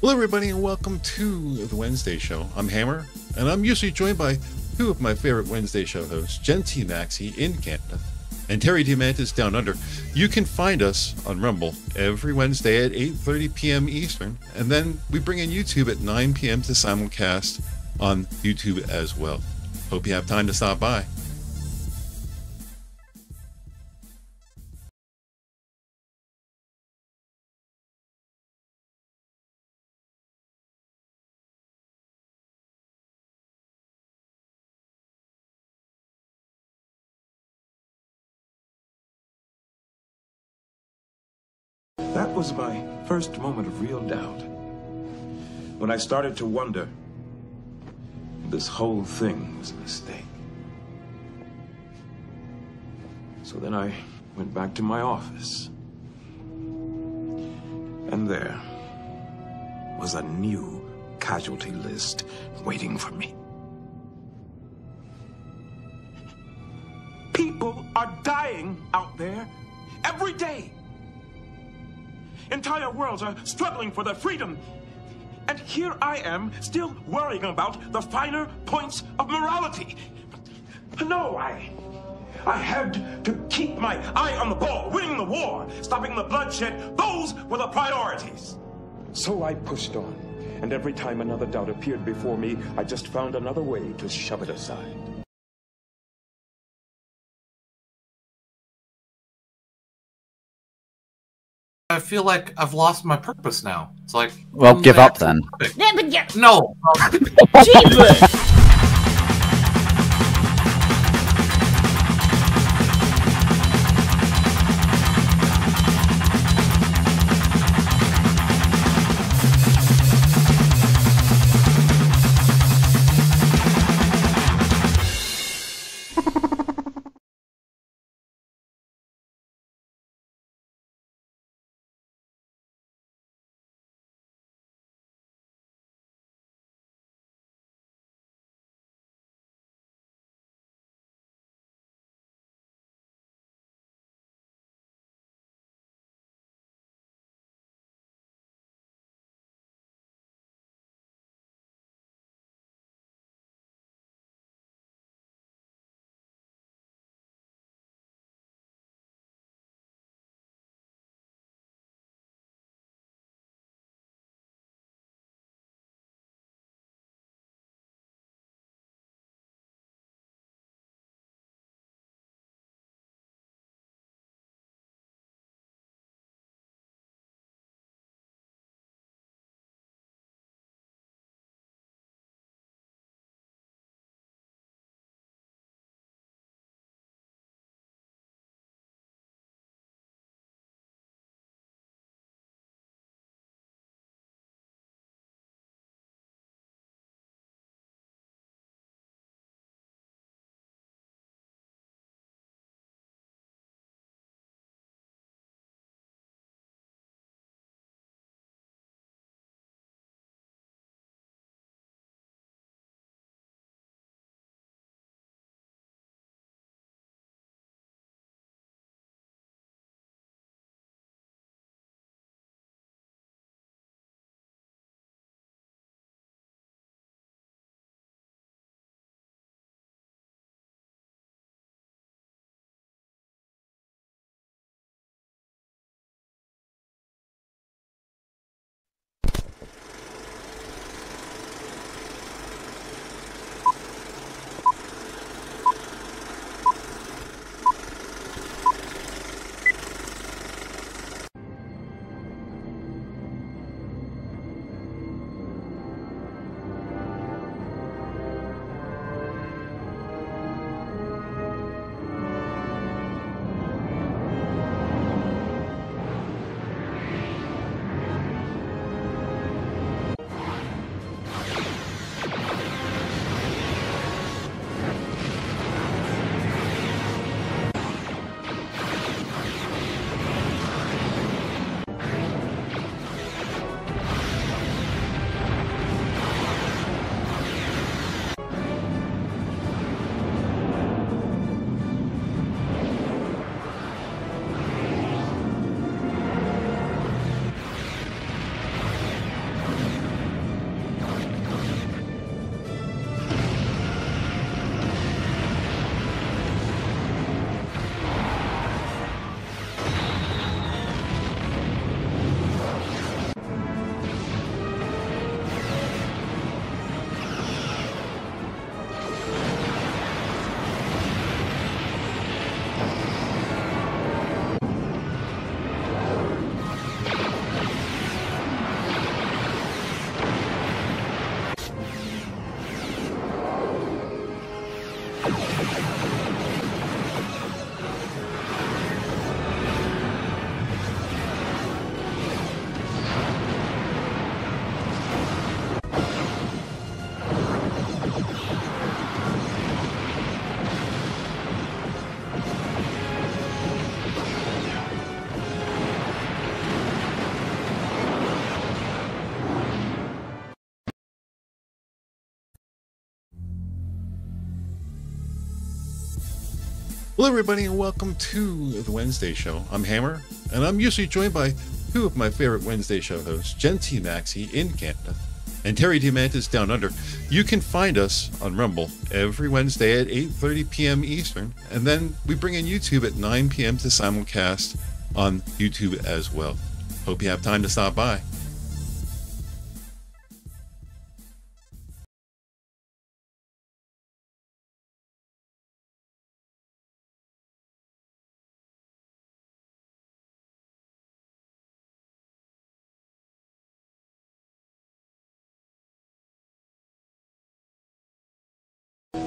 Hello everybody and welcome to the Wednesday show. I'm Hammer and I'm usually joined by two of my favorite Wednesday show hosts, Jen TMaxi in Canada and Terry Diamantis down under. You can find us on Rumble every Wednesday at 8:30 p.m. Eastern, and then we bring in YouTube at 9 p.m. to simulcast on YouTube as well. Hope you have time to stop by. That was my first moment of real doubt. When I started to wonder, this whole thing was a mistake. So then I went back to my office. And there was a new casualty list waiting for me. People are dying out there every day. Entire worlds are struggling for their freedom. And here I am, still worrying about the finer points of morality. No, I had to keep my eye on the ball, winning the war, stopping the bloodshed. Those were the priorities. So I pushed on, and every time another doubt appeared before me, I just found another way to shove it aside. I feel like I've lost my purpose now. It's like, well, give up then. No. Jesus. Hello, everybody, and welcome to the Wednesday show. I'm Hammer, and I'm usually joined by two of my favorite Wednesday show hosts, TMaxi in Canada and Terry Diamantis down under. You can find us on Rumble every Wednesday at 8:30 p.m. Eastern, and then we bring in YouTube at 9 p.m. to simulcast on YouTube as well. Hope you have time to stop by.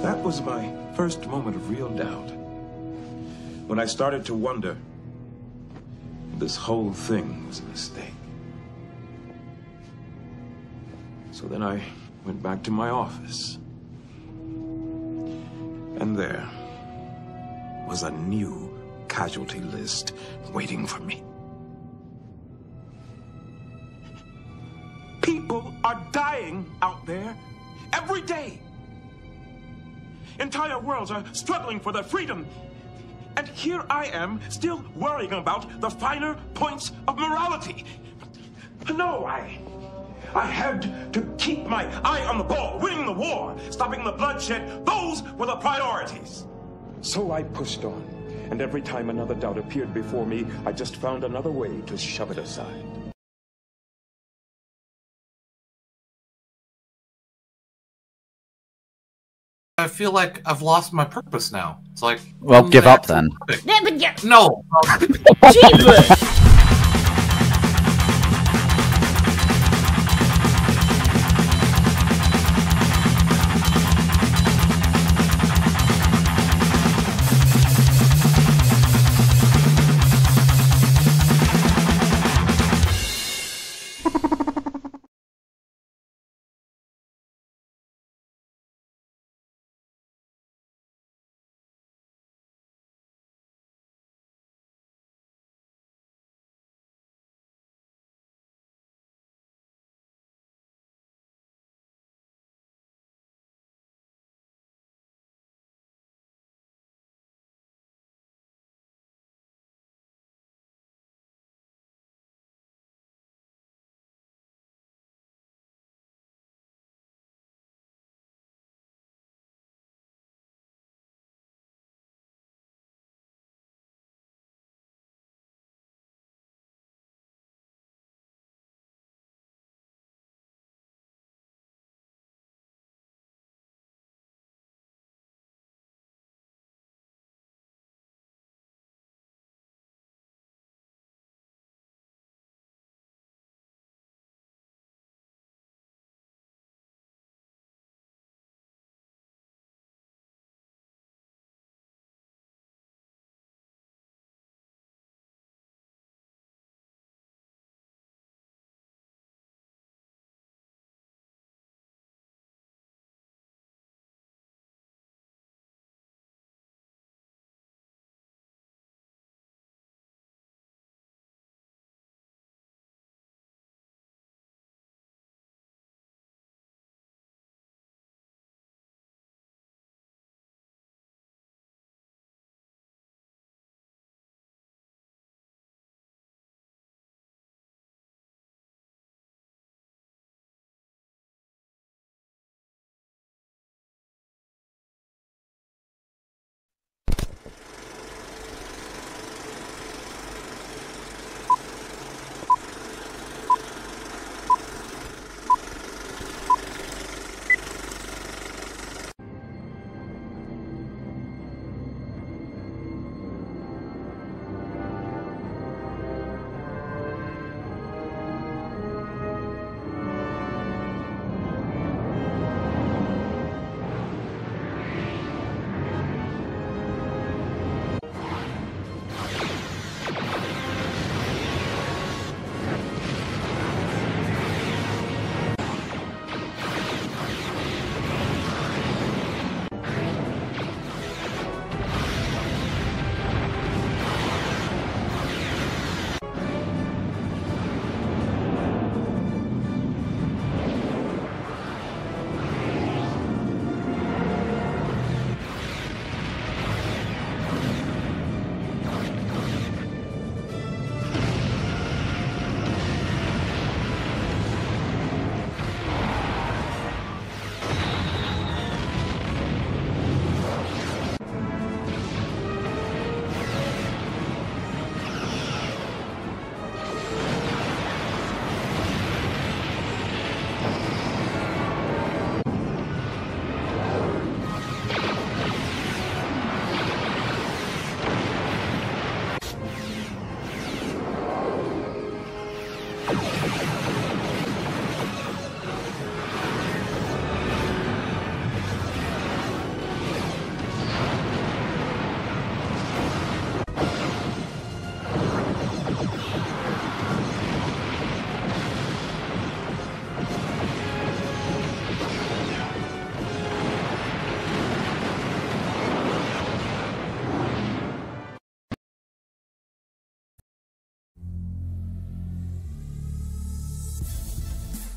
That was my first moment of real doubt. When I started to wonder if this whole thing was a mistake. So then I went back to my office. And there was a new casualty list waiting for me. People are dying out there every day. Entire worlds are struggling for their freedom. And here I am, still worrying about the finer points of morality. No, I had to keep my eye on the ball, winning the war, stopping the bloodshed. Those were the priorities. So I pushed on, and every time another doubt appeared before me, I just found another way to shove it aside. I feel like I've lost my purpose now. It's like, Well, give up then. No. Jeebus!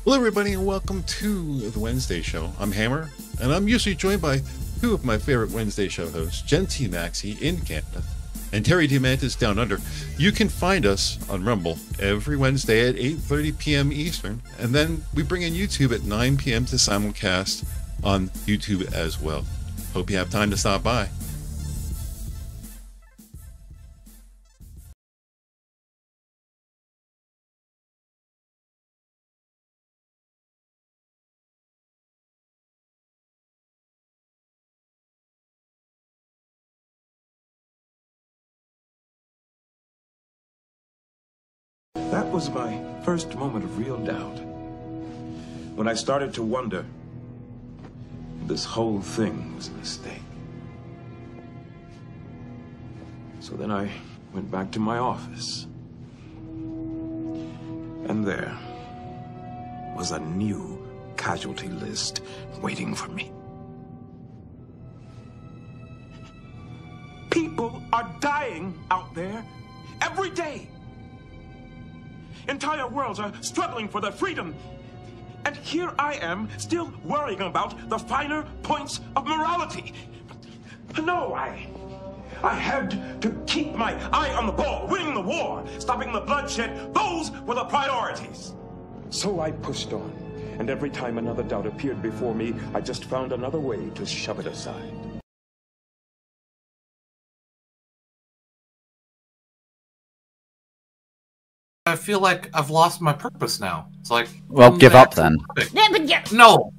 Hello, everybody, and welcome to the Wednesday show. I'm Hammer, and I'm usually joined by two of my favorite Wednesday show hosts, TMaxi in Canada and Terry Diamantis down under. You can find us on Rumble every Wednesday at 8:30 p.m. Eastern, and then we bring in YouTube at 9 p.m. to simulcast on YouTube as well. Hope you have time to stop by. That was my first moment of real doubt. When I started to wonder, this whole thing was a mistake. So then I went back to my office. And there was a new casualty list waiting for me. People are dying out there every day. Entire worlds are struggling for their freedom. And here I am, still worrying about the finer points of morality. No, I had to keep my eye on the ball, winning the war, stopping the bloodshed. Those were the priorities. So I pushed on, and every time another doubt appeared before me, I just found another way to shove it aside. I feel like I've lost my purpose now. It's like, Well, give up then. No.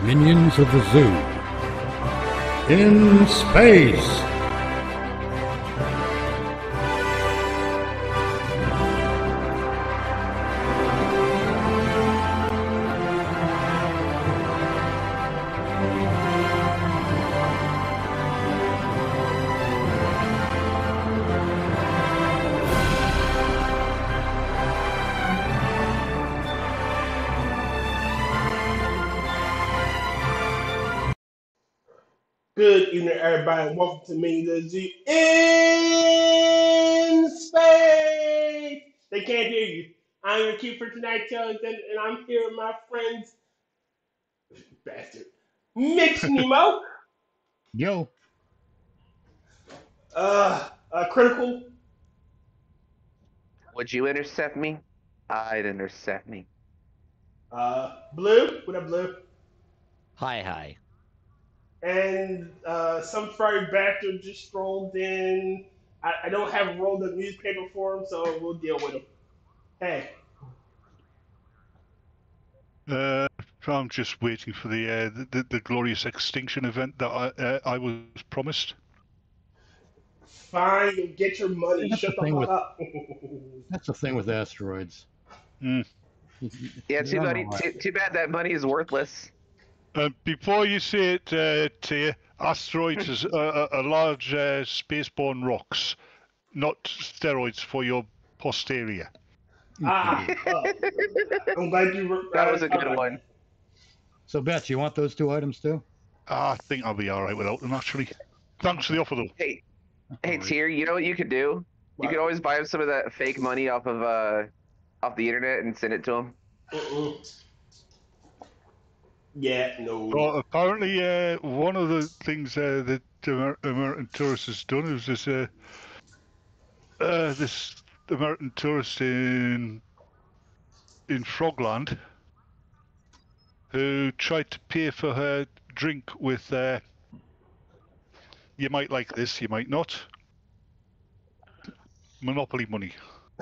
Minions of the Zoo. In space! Good evening, everybody, and welcome to Minions of the Zoo in space. They can't hear you. I'm your keeper tonight, Alexander, and I'm here with my friends, bastard, Mitch Nemo, Yo. Critical, Would you intercept me? I'd intercept me. Blue. What up, Blue? Hi. And some furry bastard just strolled in. I don't have a rolled up newspaper for him, so we'll deal with him. Hey. I'm just waiting for the glorious extinction event that I was promised. Fine, you'll get your money. That's Shut the the thing fuck up. That's the thing with asteroids. Mm. Yeah, too bad that money is worthless. Before you say it, Tyr, asteroids is a large spaceborne rocks, not steroids for your posterior. I'm glad you. That was a good one. So, Beth, you want those two items too? I think I'll be all right without them, actually. Thanks for the offer, though. Hey, Tyr, you know what you could do? What? You could always buy some of that fake money off of off the internet and send it to them. Yeah, no. Well, apparently, one of the things that American tourist has done is this American tourist in Frogland who tried to pay for her drink with you might like this, you might not, Monopoly money.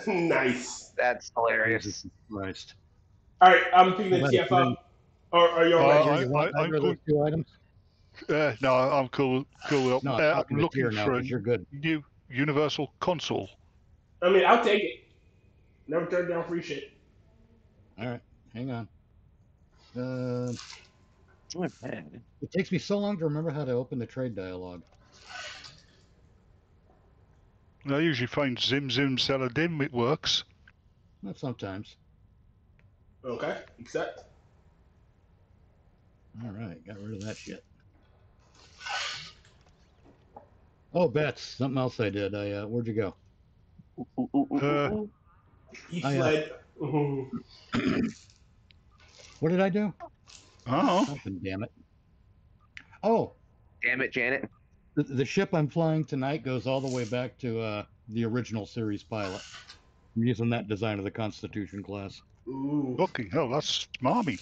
Nice. That's hilarious. Jesus Christ. All right, I'm picking the TFO. Or are you all right? You want either of those two items? No, I'm cool with that. No, I'm I'm looking looking now, for a you're good. new universal console. I mean, I'll take it. Never turn down free shit. All right, hang on. Oh, man. It takes me so long to remember how to open the trade dialogue. I usually find Zim Saladim, it works. Not sometimes. Okay, accept. All right, got rid of that shit. Oh, bets. Something else I did. Where'd you go? He fled. What did I do? Oh. Something, damn it. Oh. Damn it, Janet. The ship I'm flying tonight goes all the way back to the original series pilot. I'm using that design of the Constitution class. Ooh. Fucking hell, that's smarmy.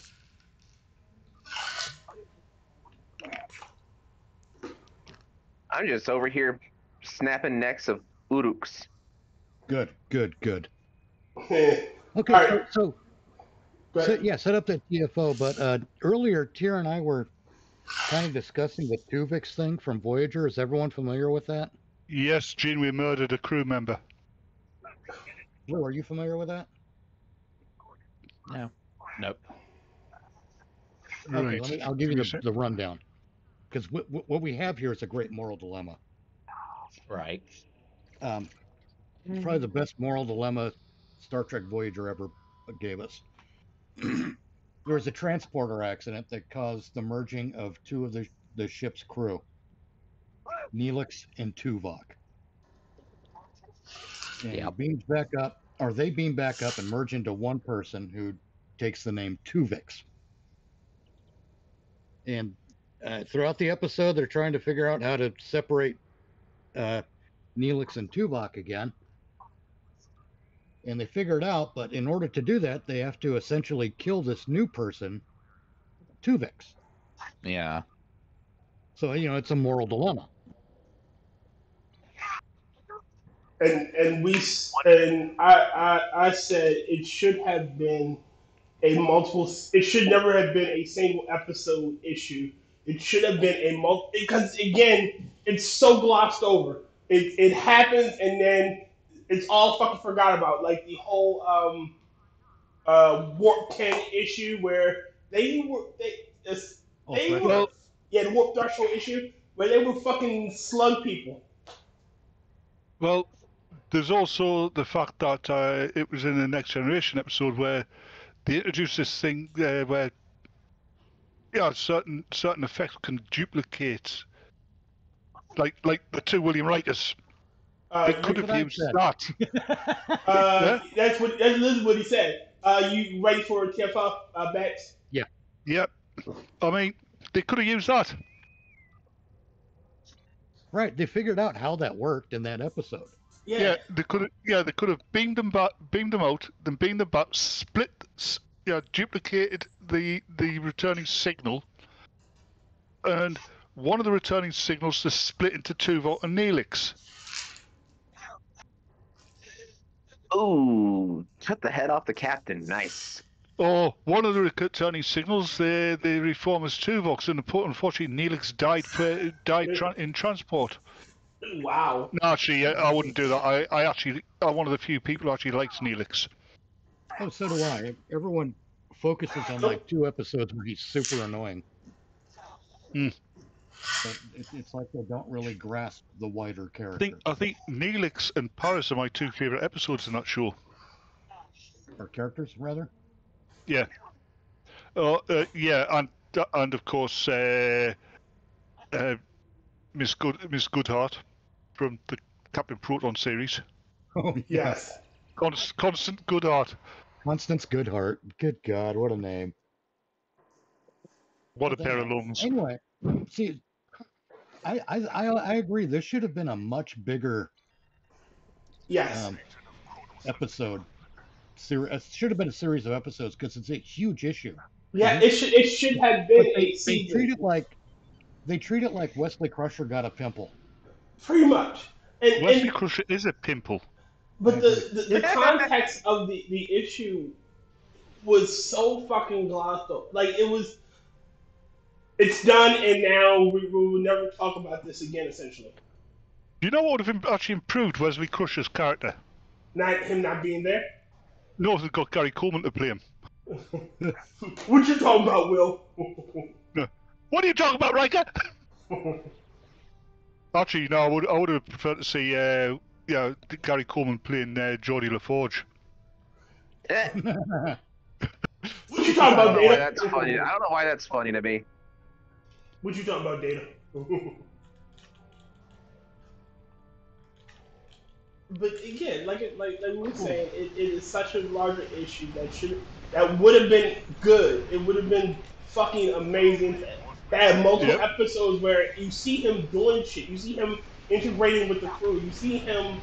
I'm just over here snapping necks of uruks. Good. Okay, Okay, right. so set up that TFO, but earlier Tyr and I were kind of discussing the Tuvix thing from Voyager. Is everyone familiar with that? Yes, Gene, we murdered a crew member. Will, are you familiar with that? No. Nope. Okay, Right. I'll give you the rundown. Because what we have here is a great moral dilemma. Right. Probably the best moral dilemma Star Trek Voyager ever gave us. There was a transporter accident that caused the merging of two of the ship's crew, Neelix and Tuvok. And Yep. they beam back up and merge into one person who takes the name Tuvix. And throughout the episode, they're trying to figure out how to separate Neelix and Tuvok again. And they figure it out, but in order to do that, they have to essentially kill this new person, Tuvix. Yeah. So, it's a moral dilemma. And I said it should have been a multiple. It should never have been a single episode issue. It should have been a multi, because again, it's so glossed over. It happens and then it's all fucking forgot about. Like the whole Warp 10 issue where they were Well, the Warp Threshold issue where they were fucking slug people. well, there's also the fact that it was in the Next Generation episode where they introduced this thing where certain effects can duplicate, like the two William Writers. They could have used that. That's what he said. You ready for TFF bets? Yeah. I mean, they could have used that. Right, they figured out how that worked in that episode. Yeah, they could have beamed them out, then beamed them back, duplicated the returning signal, and one of the returning signals to split into 2-volt and Neelix. Ooh, cut the head off the captain. Nice. Or one of the returning signals, they reform as 2-volts, and unfortunately Neelix died in transport. Wow. No, actually, I wouldn't do that. I'm one of the few people who actually likes Neelix. Oh, so do I. Everyone focuses on like 2 episodes where he's super annoying. But it's like they don't really grasp the wider character. I think Neelix and Paris are my 2 favorite episodes in that show. Or characters, rather? Yeah. Yeah, and of course, Miss Goodhart from the Captain Proton series. Oh, yes. Constant Goodhart. Constance Goodhart. Good God, what a name. What a pair of lungs. Anyway, see, I agree. This should have been a much bigger episode. It should have been a series of episodes because it's a huge issue. Yeah, it should have been a season. They treat it like Wesley Crusher got a pimple. Pretty much. Wesley Crusher is a pimple. But the context of the issue was so fucking glossed over. Like it's done, and now we will never talk about this again. Essentially. Do you know what would have actually improved Wesley Crusher's character? Him not being there. No, they've got Gary Coleman to play him. What you talking about, Will? No. What are you talking about, Riker? Actually, no, I would have preferred to see Gary Coleman playing Geordie LaForge. What you talking about, Data? That's funny. I don't know why that's funny to me. What you talking about, Data? But again, like we were saying, it is such a larger issue that would have been good. It would have been fucking amazing to have multiple episodes where you see him doing shit. You see him integrating with the crew. You see him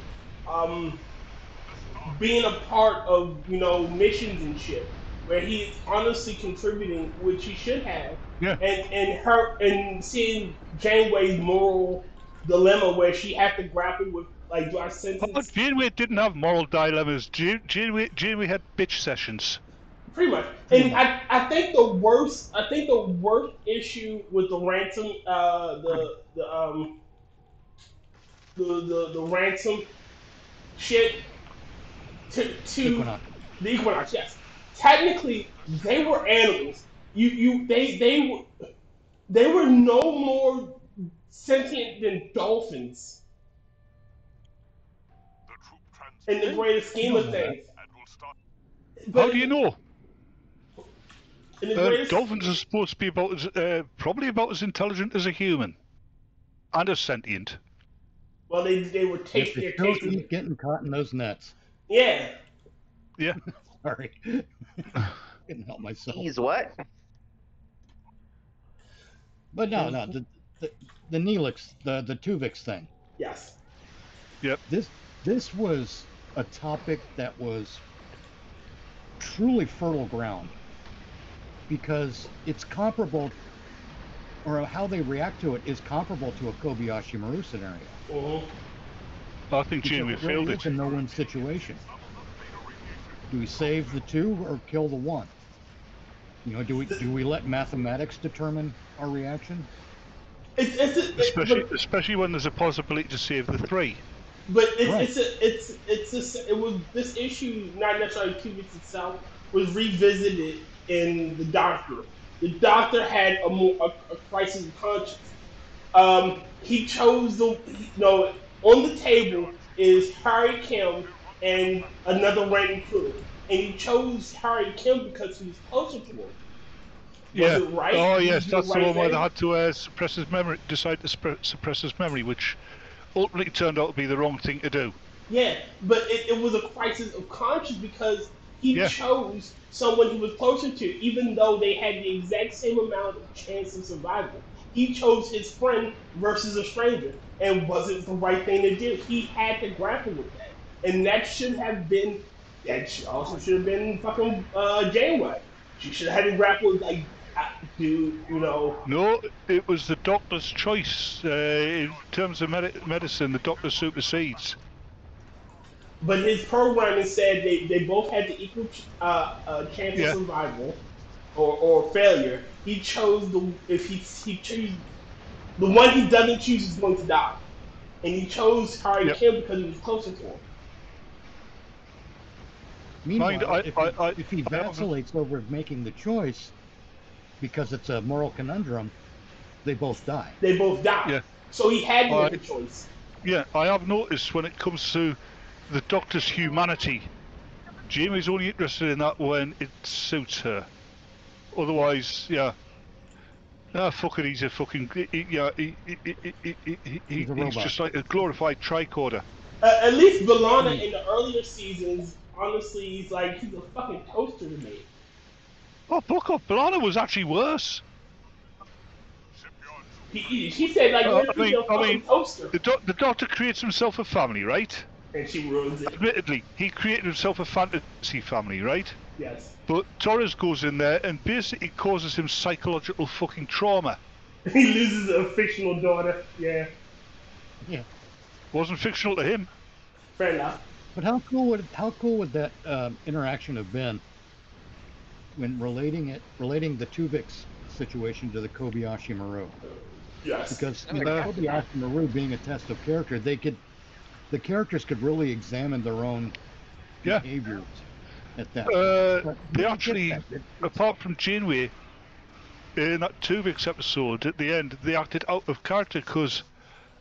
being a part of missions and shit, where he's honestly contributing, which he should have. Yeah. And seeing Janeway's moral dilemma where she had to grapple with. Like, do I sentence? Janeway didn't have moral dilemmas. Janeway had bitch sessions. Pretty much. And I think the worst issue with the ransom, the ransom shit to the Equinox. Yes, technically they were animals. They were no more sentient than dolphins. In the greater scheme of things. How do you know? Dolphins are supposed to be probably about as intelligent as a human, and as sentient. Well, they were tasting. They still keep getting caught in those nets. Yeah. Yeah. Sorry. Couldn't help myself. He's what? But no, the Neelix, the Tuvix thing. Yes. Yep. This was a topic that was truly fertile ground because it's comparable, or how they react to it is comparable to a Kobayashi Maru scenario. Mm-hmm. I think Janeway failed it. It's a no-win situation. Do we save the 2 or kill the 1? You know, do we let mathematics determine our reaction? Especially when there's a possibility to save the 3. But it was this issue, not necessarily Tuvix itself, was revisited in the Doctor. The Doctor had a crisis of conscience. He chose on the table is Harry Kim and another random crew, and he chose Harry Kim because he was closer to him. Was it right? Oh yes, that's the one where they had to suppress his memory, decide to suppress his memory, which ultimately turned out to be the wrong thing to do. Yeah, but it was a crisis of conscience because he chose someone he was closer to, even though they had the exact same amount of chance of survival. He chose his friend versus a stranger, and wasn't the right thing to do. He had to grapple with that, and that also should have been fucking Janeway. She should have had to grapple with No, it was the Doctor's choice. In terms of medicine, the Doctor supersedes. But his programming said they both had the equal chance of survival or failure. He chose he chose the one he doesn't choose is going to die, and he chose Harry Kim because he was closer to him. Meanwhile, if he vacillates over making the choice because it's a moral conundrum, they both die. They both die. Yeah. So he had to make a choice. Yeah, I have noticed when it comes to the Doctor's humanity, Jamie's only interested in that when it suits her. Otherwise, fuck it, he's a fucking he's just like a glorified tricorder. At least B'Elanna in the earlier seasons, honestly, he's a fucking toaster to me. Oh, fuck off, B'Elanna was actually worse. He said toaster. The Doctor creates himself a family, right? And she ruins it. Admittedly, he created himself a fantasy family, right? Yes. But Torres goes in there and basically causes him psychological fucking trauma. He loses a fictional daughter. Yeah. Yeah. Wasn't fictional to him. Fair enough. But how cool would that interaction have been when relating the Tuvix situation to the Kobayashi Maru? Yes. Because Kobayashi Maru being a test of character, the characters could really examine their own behaviors at that point. They actually, apart from Janeway, in that Tuvix episode at the end, they acted out of character because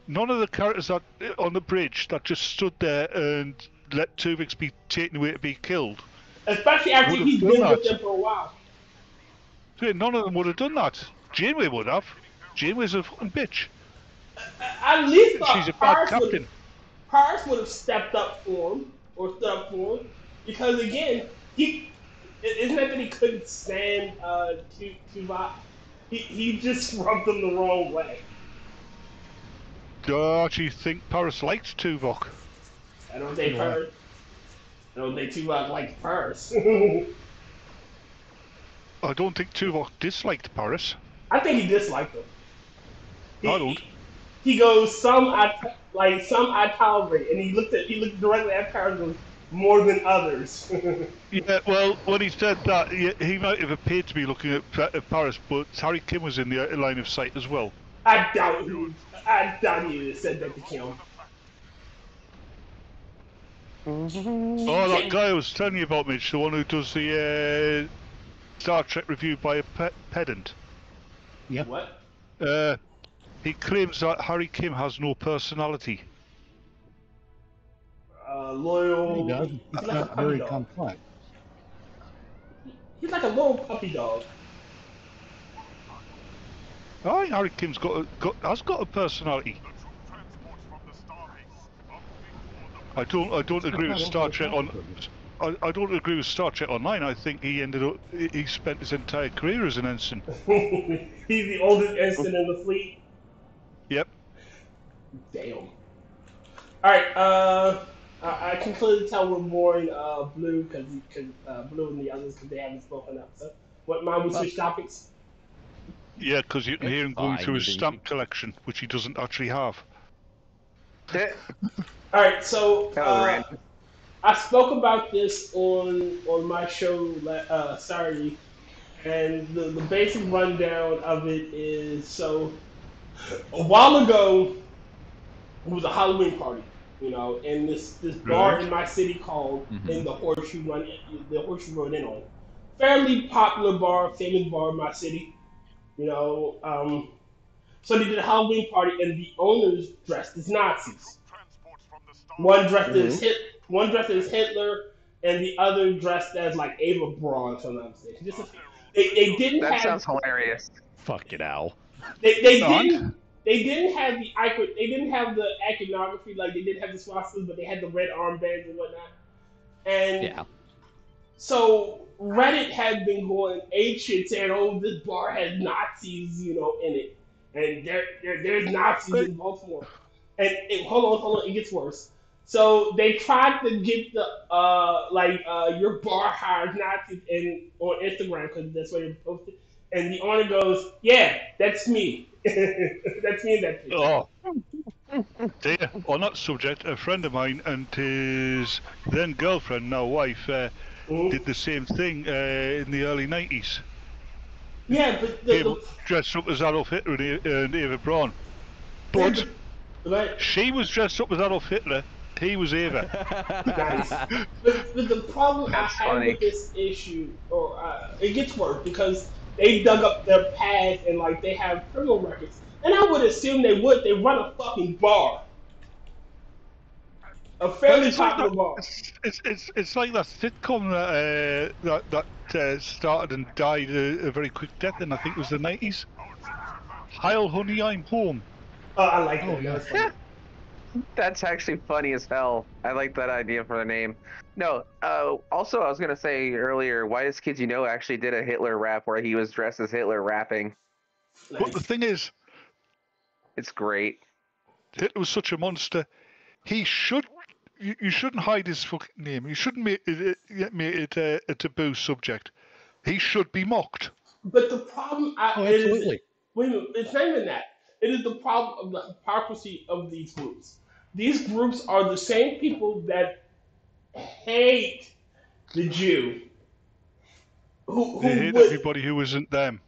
none of the characters that on the bridge that just stood there and let Tuvix be taken away to be killed. Especially after he's been with them for a while. None of them would have done that. Janeway would have. Janeway's a fucking bitch. At least she's a bad captain. Paris would have stepped up for him, because again, isn't that he couldn't stand Tuvok? He just rubbed him the wrong way. Do I actually think Paris liked Tuvok? I don't think Tuvok liked Paris. I don't think Tuvok disliked Paris. I think he disliked him. I don't. He goes, some I tolerate, and he looked directly at Paris and goes, more than others. Yeah, well, when he said that, he might have appeared to be looking at Paris, but Harry Kim was in the line of sight as well. I doubt he said that to Kim. Oh, that guy I was telling you about, Mitch, the one who does the Star Trek review by a pedant. Yeah. What? He claims that Harry Kim has no personality. Loyal. He does. It's not very complex. He's like a little puppy dog. Aye, Harry Kim's has got a personality. I don't agree with Star Trek I don't agree with Star Trek Online. I think he spent his entire career as an ensign. He's the oldest ensign in the fleet. Yep. Damn. All right. I can clearly tell we're more in Blue because Blue and the others because they haven't spoken up. So, what mind we switch topics? Yeah, because you can hear him going through his stamp collection, which he doesn't actually have. All right. So I spoke about this on my show Saturday. And the basic rundown of it is, so a while ago, it was a Halloween party, in this bar in my city called in the Horseshoe Road Inn on. Fairly popular bar, famous bar in my city, So they did a Halloween party, and the owners dressed as Nazis. One dressed as Hitler, and the other dressed as like Ava Braun, if I'm not mistaken. They didn't That have. sounds hilarious. Fuck it, Al. They didn't have the iconography, like they didn't have the swastikas, but they had the red armbands and whatnot. And Yeah. so Reddit had been going apeshit saying, "Oh, this bar has Nazis, in it, and there's Nazis in Baltimore." And hold on, it gets worse. So they tried to get the your bar hires Nazis on Instagram because that's what they posted. And the owner goes, "Yeah, that's me. That's me in that picture." Oh. Dear. On that subject, a friend of mine and his then girlfriend, now wife, did the same thing in the early 90s. Yeah, but They dressed up as Adolf Hitler and Eva Braun. But she was dressed up as Adolf Hitler, he was Eva. Nice. But the problem That's I have funny. with this issue, it gets worse because they dug up their past and like they have criminal records, and I would assume they would. They run a fucking bar, a fairly popular bar. It's like that sitcom that started and died a very quick death in, I think it was the 90s. Heil Honey, I'm Home. Oh, I like that. That was funny. That's actually funny as hell. I like that idea for the name. No, also I was gonna say earlier, Whitest Kids You Know actually did a Hitler rap where he was dressed as Hitler rapping. But the thing is, It's great. Hitler was such a monster. He should. You shouldn't hide his fucking name. You shouldn't make it a taboo subject. He should be mocked. But the problem, absolutely. Wait a minute, it's not even that. It is the problem of the hypocrisy of these groups. These groups are the same people that hate the Jew. They hate everybody who isn't them.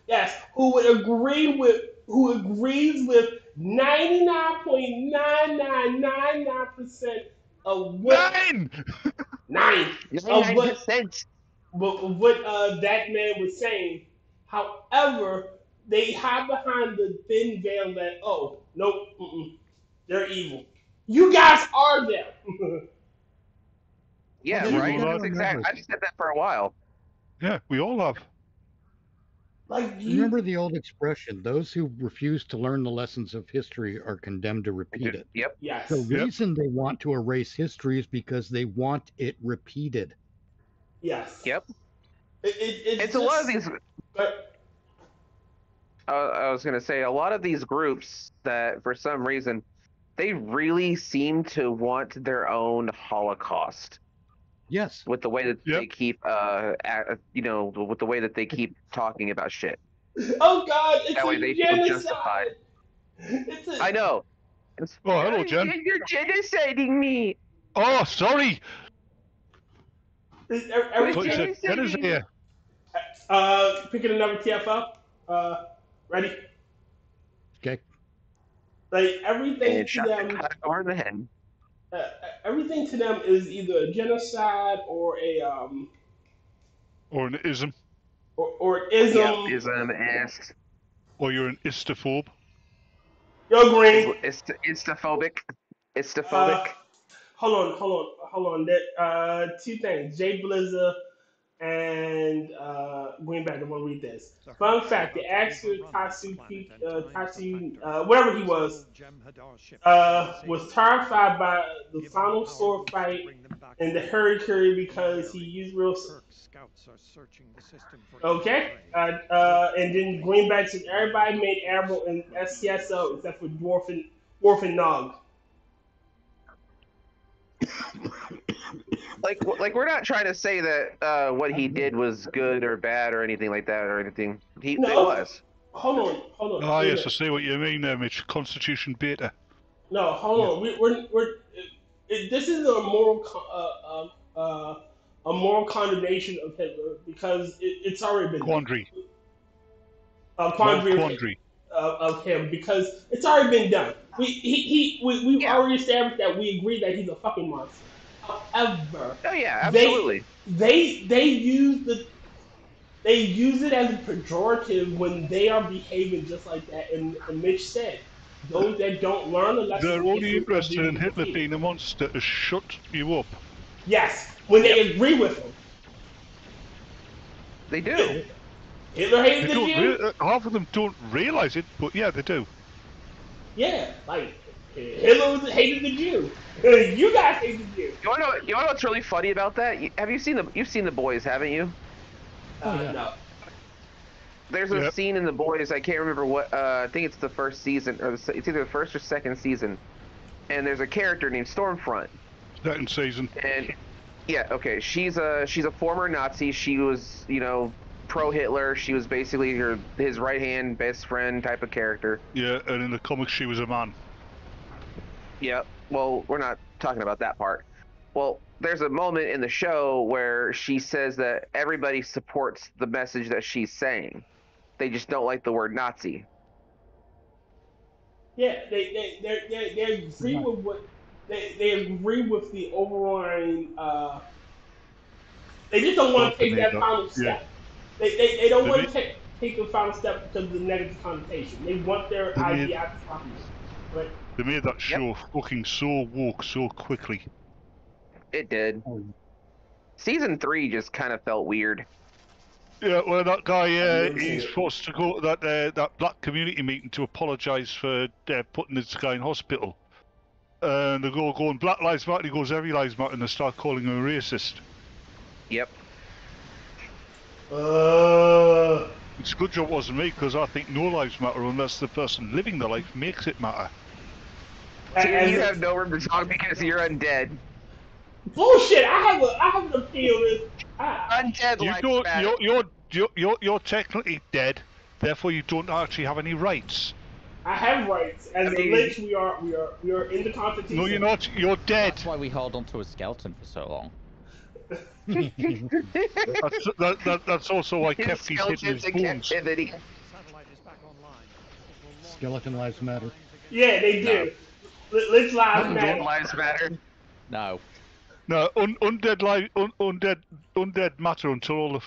Yes, who agrees with 99.9999% of what 99%. what that man was saying. However, they hide behind the thin veil that, oh, nope, they're evil. You guys are them. Yeah, Well, right? well, That's exactly. I've said that for a while. Yeah, we all have. Remember the old expression, those who refuse to learn the lessons of history are condemned to repeat it. Yep. Yes. The reason they want to erase history is because they want it repeated. Yes. Yep. It's a lot of these. But I was going to say, a lot of these groups that, for some reason, they really seem to want their own Holocaust. Yes. With the way that they keep, with the way that they keep talking about shit. Oh God, it's that way they feel justified. I know. Oh, hello, Jen. You're genociding me. Oh, sorry. Jen is here. Picking another TFL. Ready? Okay. Like everything to them. Or the head. Everything to them is either a genocide or a Or an ism. Or ism. Yep, ism, ist. Or you're an istophobe. Yo, Green. Istophobic. Hold on. That two things. BLooZeR and Greenback. I want to read this. Fun fact: the actor Tatsuki, whatever he was terrified by the final sword fight in the Hurricane because he used real. Okay. And then Greenback says everybody made Admiral and STSO except for Dwarf and Nog. Like we're not trying to say that what he did was good or bad or anything like that or anything. It was. Hold on. Ah, yes, I see what you mean there, Mitch. Constitution beta. No, hold on. We're this is a moral a moral condemnation of Hitler because it's already been Quandary. quandary of him because it's already been done. We've already established that we agree that he's a fucking monster. However, oh yeah, absolutely. They use it as a pejorative when they are behaving just like that. And Mitch said, those that don't learn the lesson. They're only interested in Hitler being a monster to shut you up. Yes, when they agree with him. They do. Hitler hated the Jew. Half of them don't realise it, but yeah, they do. Yeah, like Hitler hated the Jew. You guys hate the Jew. You wanna know what's really funny about that? You've seen the boys, haven't you? yeah. No. There's a scene in the boys. I can't remember what. I think it's the first season, or it's either the first or second season. And there's a character named Stormfront. Second season. And yeah, okay, she's a former Nazi. She was, pro Hitler. She was basically his right hand, best friend type of character. Yeah, and in the comics she was a man. Yeah. Well, we're not talking about that part. Well, there's a moment in the show where she says that everybody supports the message that she's saying. They just don't like the word Nazi. Yeah, they agree with what they agree with the overall. They just don't want to take that final step. They don't want to take the final step because of the negative connotation. They want their idea out of popular. But they made that show fucking so woke so quickly. It did. Season 3 just kind of felt weird. Yeah, well, that guy, he's forced to go to that black community meeting to apologise for putting this guy in hospital. And they go going, Black Lives Matter, he goes, every lives matter, and they start calling him a racist. Yep. It's a good job it wasn't me, because I think no lives matter unless the person living the life makes it matter. See, you have no room to talk because you're undead. Bullshit! I have an appeal. Undead life matter. You're technically dead, therefore you don't actually have any rights. I have rights. As a lich, we are in the Constitution. No, you're not. You're dead. That's why we held onto a skeleton for so long. That's also why Kefki's hidden his bones. Skeleton lives matter. Yeah, they do. Lich lives matter. Undead lives matter. No. No, undead matter until all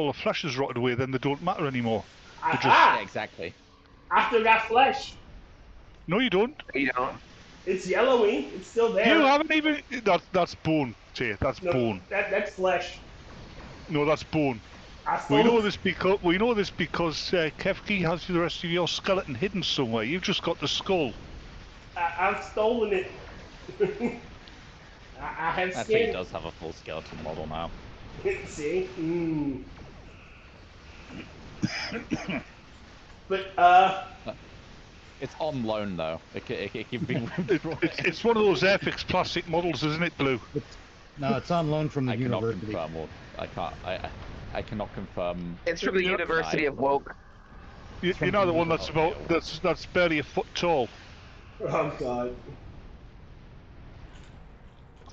the flesh is rotted away. Then they don't matter anymore. Yeah, exactly. I still got flesh. No, you don't. You don't. It's yellowy. It's still there. You haven't even. That's bone, Tay. That's bone. That's flesh. No, that's bone. We know this because Kefki has the rest of your skeleton hidden somewhere. You've just got the skull. I've stolen it. I have skin. Actually, he does have a full skeleton model now. See? But, It's on loan, though. It can be... it's one of those Airfix plastic models, isn't it, Blue? No, it's on loan from the university. I cannot confirm... It's from the University of Woke. You know the one that's that's barely a foot tall. oh, God.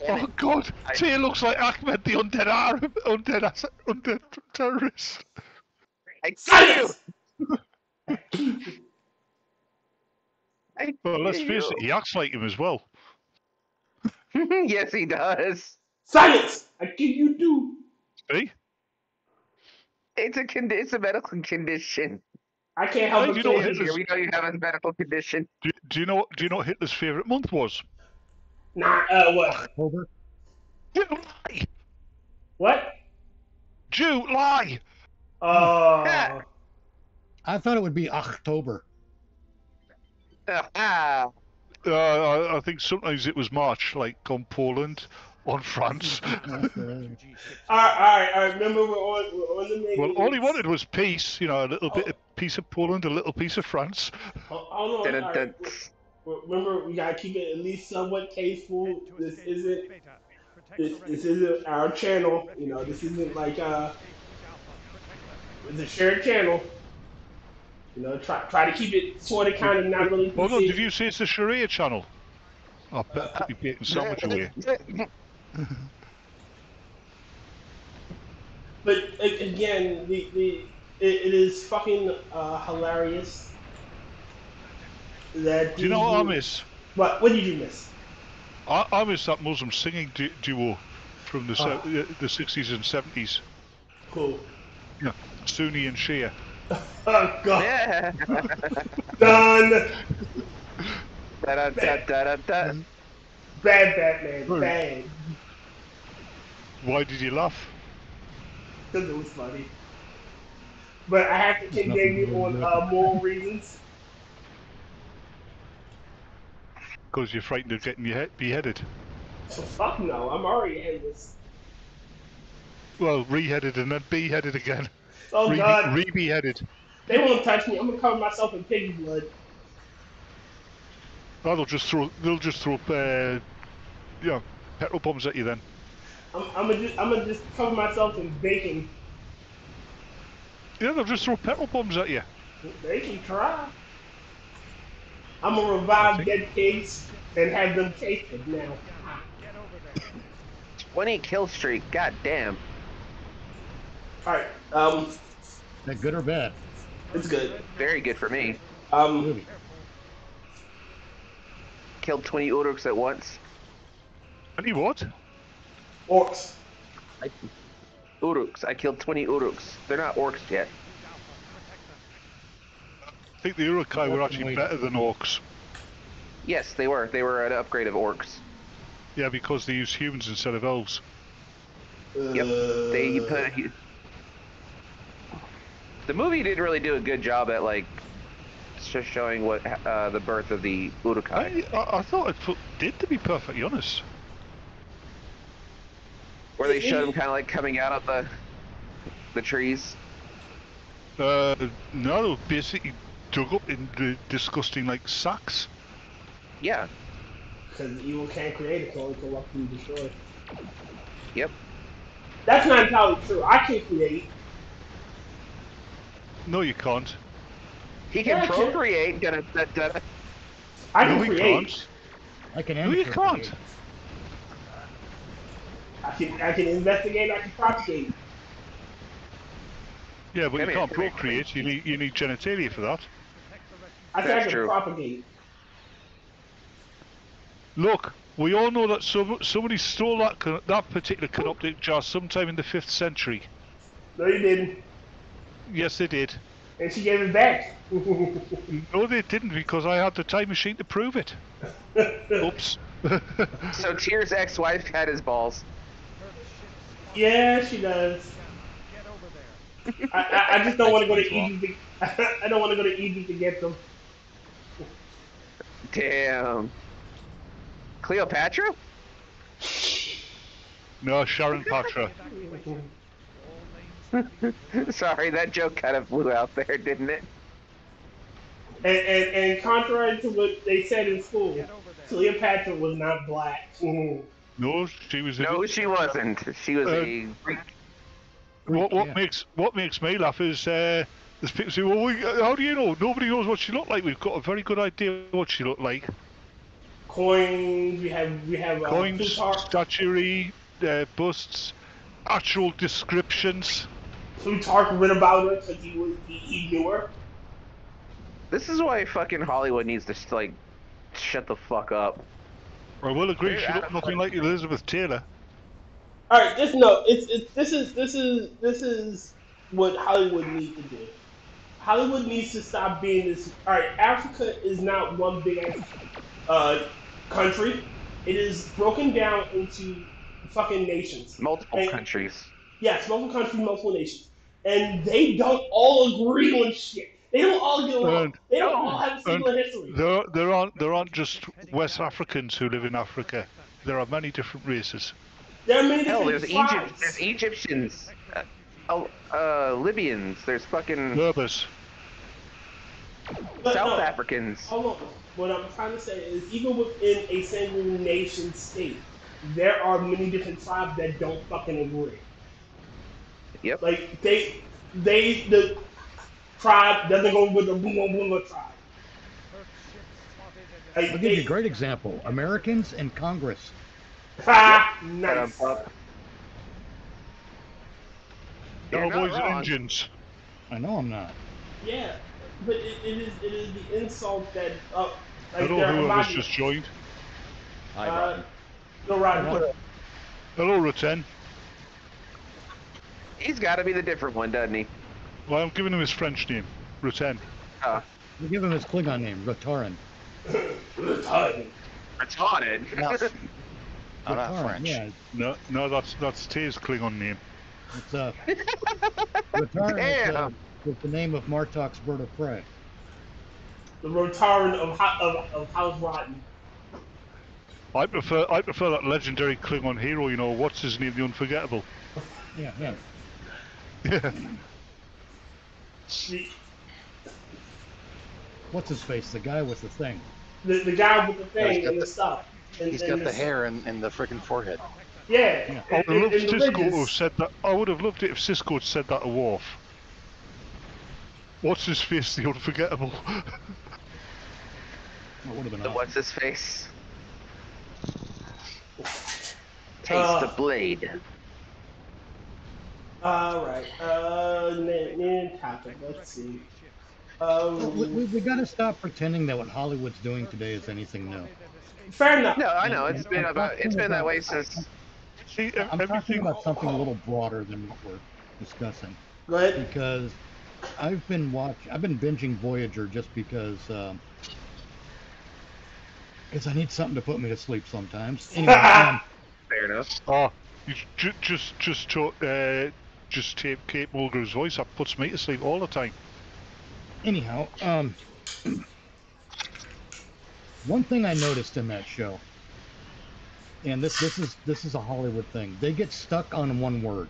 Oh God! Tay looks like Ahmed, the undead Arab, undead terrorist. Science! Well, let's face it, he acts like him as well. Yes, he does. Science! I give you two. See? It's a medical condition. I can't help Hey, but you know say We know you have a medical condition. Do you know what Hitler's favourite month was? Nah, what? October? July. What? July. I thought it would be October. I think sometimes it was March, like on Poland, on France. All right. Remember, we're on the main. Well, all he wanted was peace. You know, a little bit of piece of Poland, a little piece of France. Hold on. All right. Remember, we gotta keep it at least somewhat tasteful. This isn't our channel. You know, this isn't like it's a shared channel. You know, try to keep it sort of, kind of, not really. Hold on, did you say it's a Sharia channel? I better put your bacon sandwich away. But again, it is fucking hilarious. That Do you know what I miss? What did you miss? I miss that Muslim singing duo from the 60s and 70s. Cool. Yeah, Sunni and Shia. Oh god. Yeah. Done. Da-da-da-da-da-da. Bad Batman. Bad. Why did you laugh? Because it was funny. But I have to continue on moral reasons. Because you're frightened of getting beheaded. So fuck no, I'm already headless. Well, re-headed and then beheaded again. Oh god. Re-beheaded. They won't touch me. I'm gonna cover myself in pig's blood. Oh, they'll just throw petrol bombs at you then. I'm gonna just cover myself in bacon. Yeah, they'll just throw petrol bombs at you. They can try. I'm gonna revive dead pigs and have them tasted now. 20 kill streak, god damn. Alright, Is that good or bad? it's good. Very good for me. Movie. Killed 20 Uruks at once. Any what? Orcs. Uruks. I killed 20 Uruks. They're not orcs yet. I think the Urukai were actually better than orcs. Yes, they were. They were an upgrade of orcs. Yeah, because they use humans instead of elves. Yep. They put. The movie didn't really do a good job at like just showing what the birth of the Urukai. I thought it did, to be perfectly honest. Where they showed them kind of like coming out of the trees. No, they were basically dug up in the disgusting like sacks. Yeah. Because evil can't create it, so only corruptly destroy. Yep. That's not entirely true. I can create. No, you can't. He can Yeah, I can. procreate. I can No, you create. can't. I can No, you create. can't. I can investigate. I can propagate. Yeah, but Come you here, can't come here. procreate. You need genitalia for that. I think I That's can true. propagate. Look, we all know that somebody stole that particular canoptic jar sometime in the 5th century. No, you didn't. Yes, they did. And she gave it back. No, they didn't, because I had the time machine to prove it. Oops. So Tyr's ex-wife had his balls. Yeah, she does. I just don't want to go to Egypt. I don't want to go to Egypt to get them. Damn. Cleopatra? No, Sharon Patra. Sorry, that joke kind of blew out there, didn't it? And contrary to what they said in school, Cleopatra was not black. No, she was. No, she wasn't. She was a Greek. What makes me laugh is there's people say, "Well, how do you know? Nobody knows what she looked like. We've got a very good idea what she looked like." Coins. We have Coins, Plutarch. statuary, busts, actual descriptions. Plutarch read about her because he knew her. This is why fucking Hollywood needs to like shut the fuck up. I will agree, They're she out looked of nothing like Elizabeth Taylor. All right, this is what Hollywood needs to do. Hollywood needs to stop being this. All right, Africa is not one big country. It is broken down into fucking nations. Multiple countries. Yes, multiple countries, multiple nations, and they don't all agree on shit. They don't all get along. They don't all have a similar history. There aren't just West Africans who live in Africa. There are many different races. There are many Hell, different there's tribes. There's Egyptians. Libyans. There's fucking Berbers. But South no, Africans. Hold on. What I'm trying to say is, even within a single nation state, there are many different tribes that don't fucking agree. Yep. Like the tribe doesn't go with the Boomba tribe. Like, I'll give you a great example. Americans in Congress. Ha! Nice. Cowboys not and wrong. engines. I know I'm not. Yeah, but it is the insult that like Hello, they're whoever's homogenous. just joined. No, Rodney. Hello, Roten. He's got to be the different one, doesn't he? Well, I'm giving him his French name, Roten. We give him his Klingon name, Rotaran. Retarded. Retarded. I'm not Rotaran, French. yeah. No, that's Tyr's Klingon name. It's Rotaran Damn. is the name of Martok's bird of prey. The Rotaran of House Rotten. I prefer that legendary Klingon hero. You know, what's his name? The Unforgettable. Yeah, yeah. Yeah. What's his face? The guy with the thing. The guy with the thing He's got and the the- stuff. And, He's and got the hair and the freaking forehead. Yeah. I would have loved and the Cisco to ridges. have said that. I would have loved it if Cisco had said that to Worf. What's his face? The Unforgettable. That would have been The awesome. what's his face? Taste the blade. Alright. New topic. Let's see. We got to stop pretending that what Hollywood's doing today is anything new. Fair enough. No, I know it's been that way since. See, I'm talking everything. about something a little broader than what we're discussing. Go ahead. Because I've been binging Voyager just because I need something to put me to sleep sometimes. Anyway, Fair enough. Oh, you just tape Kate Mulgrews' voice. That puts me to sleep all the time. anyhow, one thing I noticed in that show, and this is a Hollywood thing, they get stuck on one word,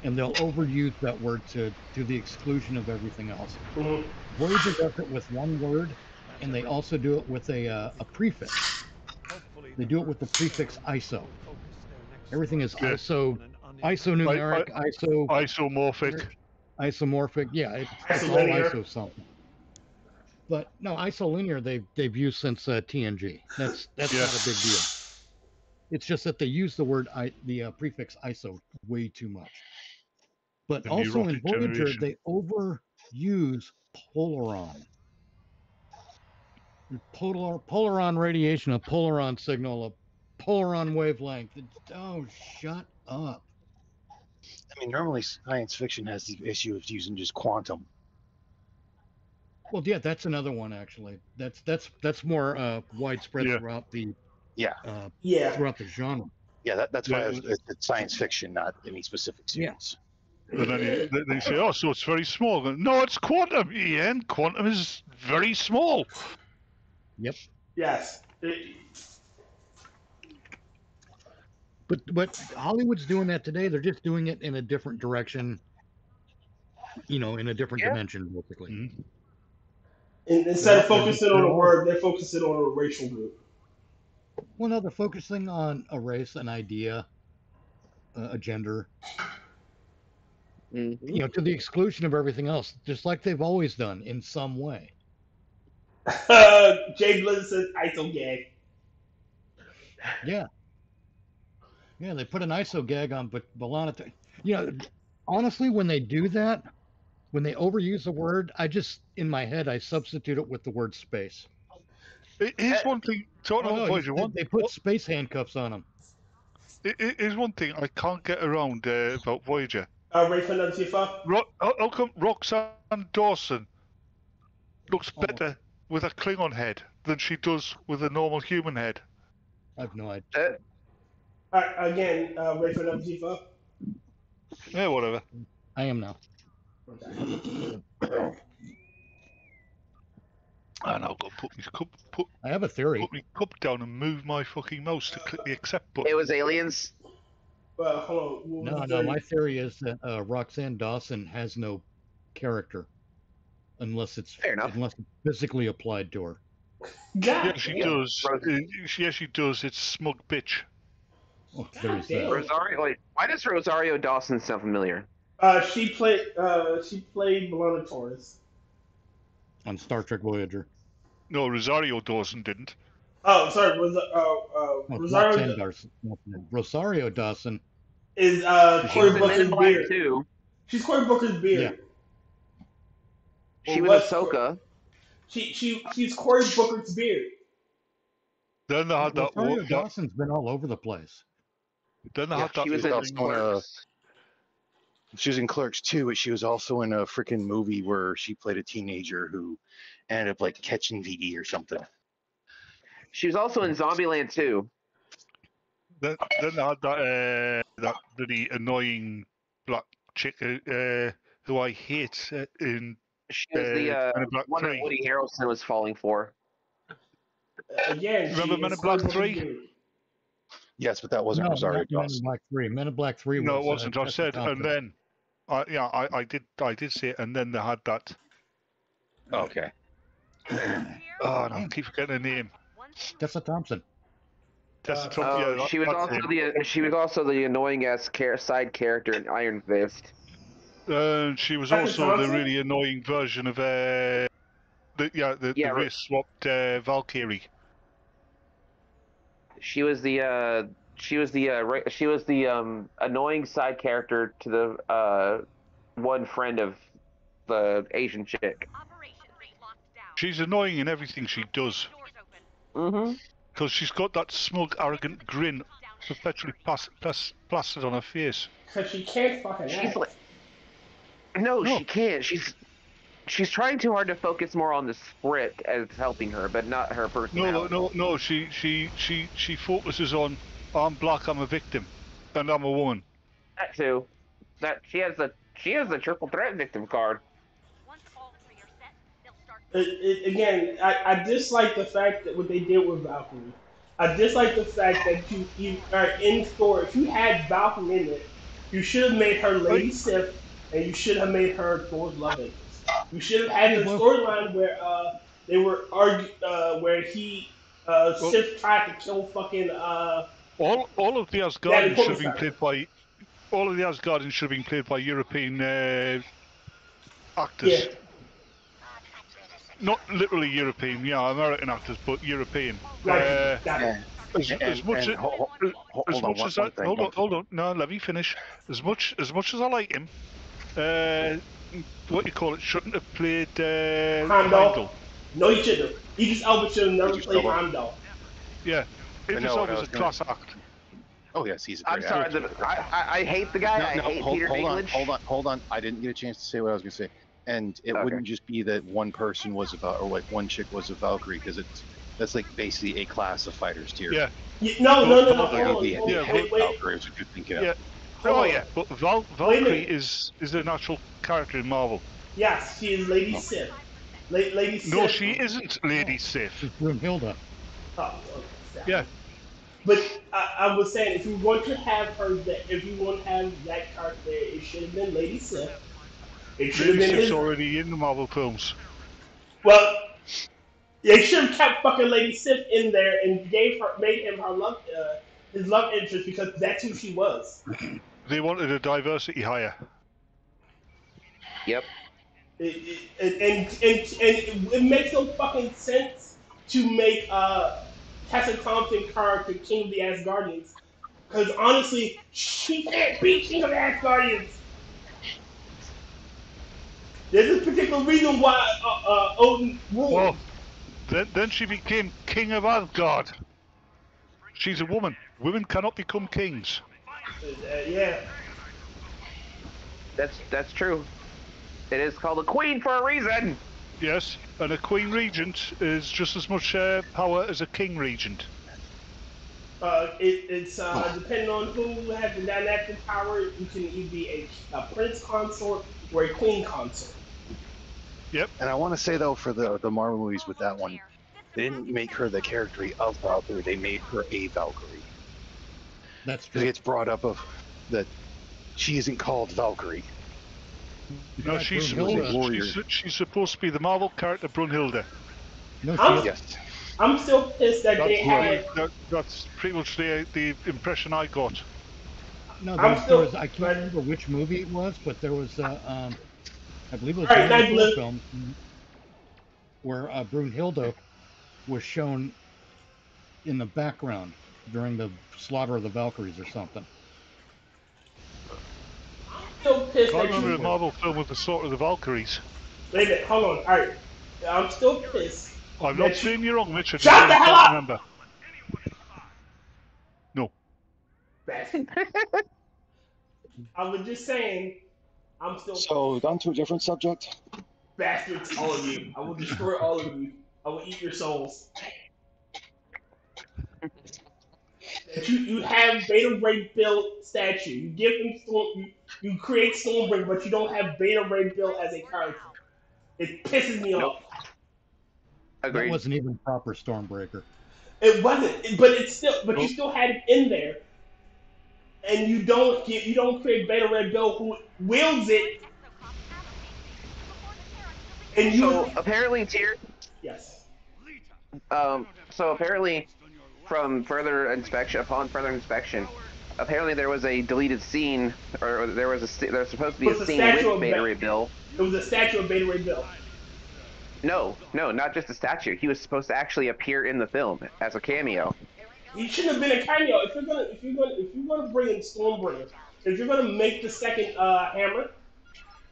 and they'll overuse that word to the exclusion of everything else. Mhm. Voyager does it with one word, and they also do it with a prefix. They do it with the prefix ISO. Everything is Yeah. isonumeric, isomorphic. Yeah, it's all Isolinear. ISO something. But no, isolinear they've used since TNG. That's Yeah. not a big deal. It's just that they use the word the prefix ISO way too much. But The also in neurotic Voyager generation. they overuse polaron. Polaron radiation, a polaron signal, a polaron wavelength. Oh, shut up. I mean, normally science fiction has the issue of using just quantum. Well, yeah, that's another one actually. That's more widespread Yeah. throughout the Yeah, Yeah. throughout the genre. yeah, that's why Yeah. it's science fiction, not any specific series. And then they say, "Oh, so it's very small." No, it's quantum. Yeah, and quantum is very small. Yes. But Hollywood's doing that today. They're just doing it in a different direction. In a different Yeah. dimension, basically. Mhm. Instead of focusing on a word, they're focusing on a racial group. Well, no, they're focusing on a race, an idea, a gender. Mhm. To the exclusion of everything else, just like they've always done in some way. Jay BLooZeR says ISO gag. Yeah. Yeah, they put an ISO gag on Balana. Honestly, when they do that, when they overuse a word, in my head, I substitute it with the word space. Here's one thing. Talking about Voyager, They put space handcuffs on them. here's one thing I can't get around about Voyager. Ready for another Tifa? How come Roxanne Dawson looks better with a Klingon head than she does with a normal human head? I have no idea. Again, ready for another Tifa? Yeah, whatever. I am now. I now got to I have a theory. put my cup down and move my fucking mouse to click the accept button. It was aliens. Hold on. What was No, the- my theory is that Roxanne Dawson has no character unless it's Fair enough. physically applied to her. God Yeah, she damn. does. Yeah, she does. It's smug bitch. Oh, there's damn. that. Rosario. Wait, why does Rosario Dawson sound familiar? She played Balana Taurus. On Star Trek Voyager. No, Rosario Dawson didn't. Oh, sorry. No, Rosario Roxanne Dawson. Rosario Dawson. is She Corey was in Men in Buckley's Black beard. too. She's Cory Booker's beard. She was Ahsoka. She's Cory Booker's beard. Then they had that. Rosario Dawson's been all over the place. Then they had that. She was in Clerks. She was in Clerks too, but she was also in a freaking movie where she played a teenager who ended up like catching VD or something. She was also in Zombieland 2. Then they had that really annoying black chick who I hate in. She was the one that Woody Harrelson was falling for. Again, remember Men in Black 3? Yes, but that wasn't Rosario Dawson. Men in Black 3. Men in Black 3 was... No, it wasn't. I said, and then... I did say it, and then they had that... Okay. Oh, no, I keep forgetting the name. Tessa Thompson. Tessa Thompson, she was also the annoying-ass side character in Iron Fist. She was also the really annoying version of the race-swapped Valkyrie. She was the annoying side character to the one friend of the Asian chick. She's annoying in everything she does. Because she's got that smug, arrogant grin perpetually plastered on her face. Because she can't fucking act. No, she can't. She's trying too hard to focus more on the script as helping her, but not her personality. No. She focuses on I'm black, I'm a victim, and I'm a woman. That too. That she has the triple threat victim card. Again, I dislike the fact that what they did with Valkyrie. I dislike the fact that you are in store. If you had Valkyrie in it, you should have made her Lady Sif, and you should have made her Thor's love interest. You should have had a storyline where they were where he Sif tried to kill fucking all of the Asgardians should have been played by European actors. Yeah. Not literally European, American actors, but European. Hold on. No, let me finish. As much as I like him, what you call it, shouldn't have played Heimdall. No, he shouldn't have. Idris Elba should have never played Heimdall. Yeah, Idris Elba was a class act. Oh yes, he's a great actor. I'm sorry, I hate the guy. I hate Peter Dinklage. Hold on. I didn't get a chance to say what I was going to say. And it wouldn't just be that one person was or like one chick was a Valkyrie, because that's like basically a class of fighters tier. No. Valkyrie was a good thing. But Valkyrie is an actual character in Marvel. Yes, she is Lady Sif. Lady Sif. No, she isn't Lady Sif. She's Brunhilde. Oh, okay. Yeah. But I was saying, if you want to have that character, it should have been Lady Sif. It should have been Sif's already in the Marvel films. Well, they should have kept fucking Lady Sif in there and made him her his love interest, because that's who she was. They wanted a diversity hire. Yep. It makes no fucking sense to make Tessa Thompson character King of the Asgardians, because honestly, she can't be King of the Asgardians. There's a particular reason why Odin ruled. Well, then she became King of Asgard. She's a woman. Women cannot become kings. Yeah. That's true. It is called a queen for a reason. Yes, and a queen regent is just as much power as a king regent. It's depending on who has the dynastic power. You can either be a prince consort or a queen consort. Yep. And I want to say though, for the Marvel movies with that one, they didn't make her the character of Valkyrie. They made her a Valkyrie. That's true. It gets brought up that she isn't called Valkyrie. No, she's supposed to be the Marvel character Brunhilde. No, yes. I'm still pissed that they had. That's pretty much the impression I got. No, there was I can't remember which movie it was, but there was I believe it was one of the film where Brunhilde was shown in the background during the slaughter of the Valkyries or something. still pissed I that remember a you. Marvel film with the Sword of the Valkyries. Wait a minute, hold on. All right, I'm still pissed. I'm not saying you're wrong, Mitch. I just Shut the hell can't up! remember. No. I was just saying, I'm still. So, on to a different subject. Bastards, all of you. I will destroy all of you. I will eat your souls. That you have Beta Ray Bill statue. You give him Storm. You create Stormbreaker, but you don't have Beta Ray Bill as a character. It pisses me off. Agreed. That wasn't even proper Stormbreaker. It wasn't, but it's still. But you still had it in there, and you don't create Beta Ray Bill who wields it. And you. So apparently, Tyr. Yes. So apparently, upon further inspection, apparently there was a deleted scene, or there was supposed to be a scene with Beta Ray Bill. It was a statue of Beta Ray Bill. No, not just a statue. He was supposed to actually appear in the film as a cameo. He shouldn't have been a cameo. If you're gonna bring in Stormbreaker, if you're gonna make the second hammer,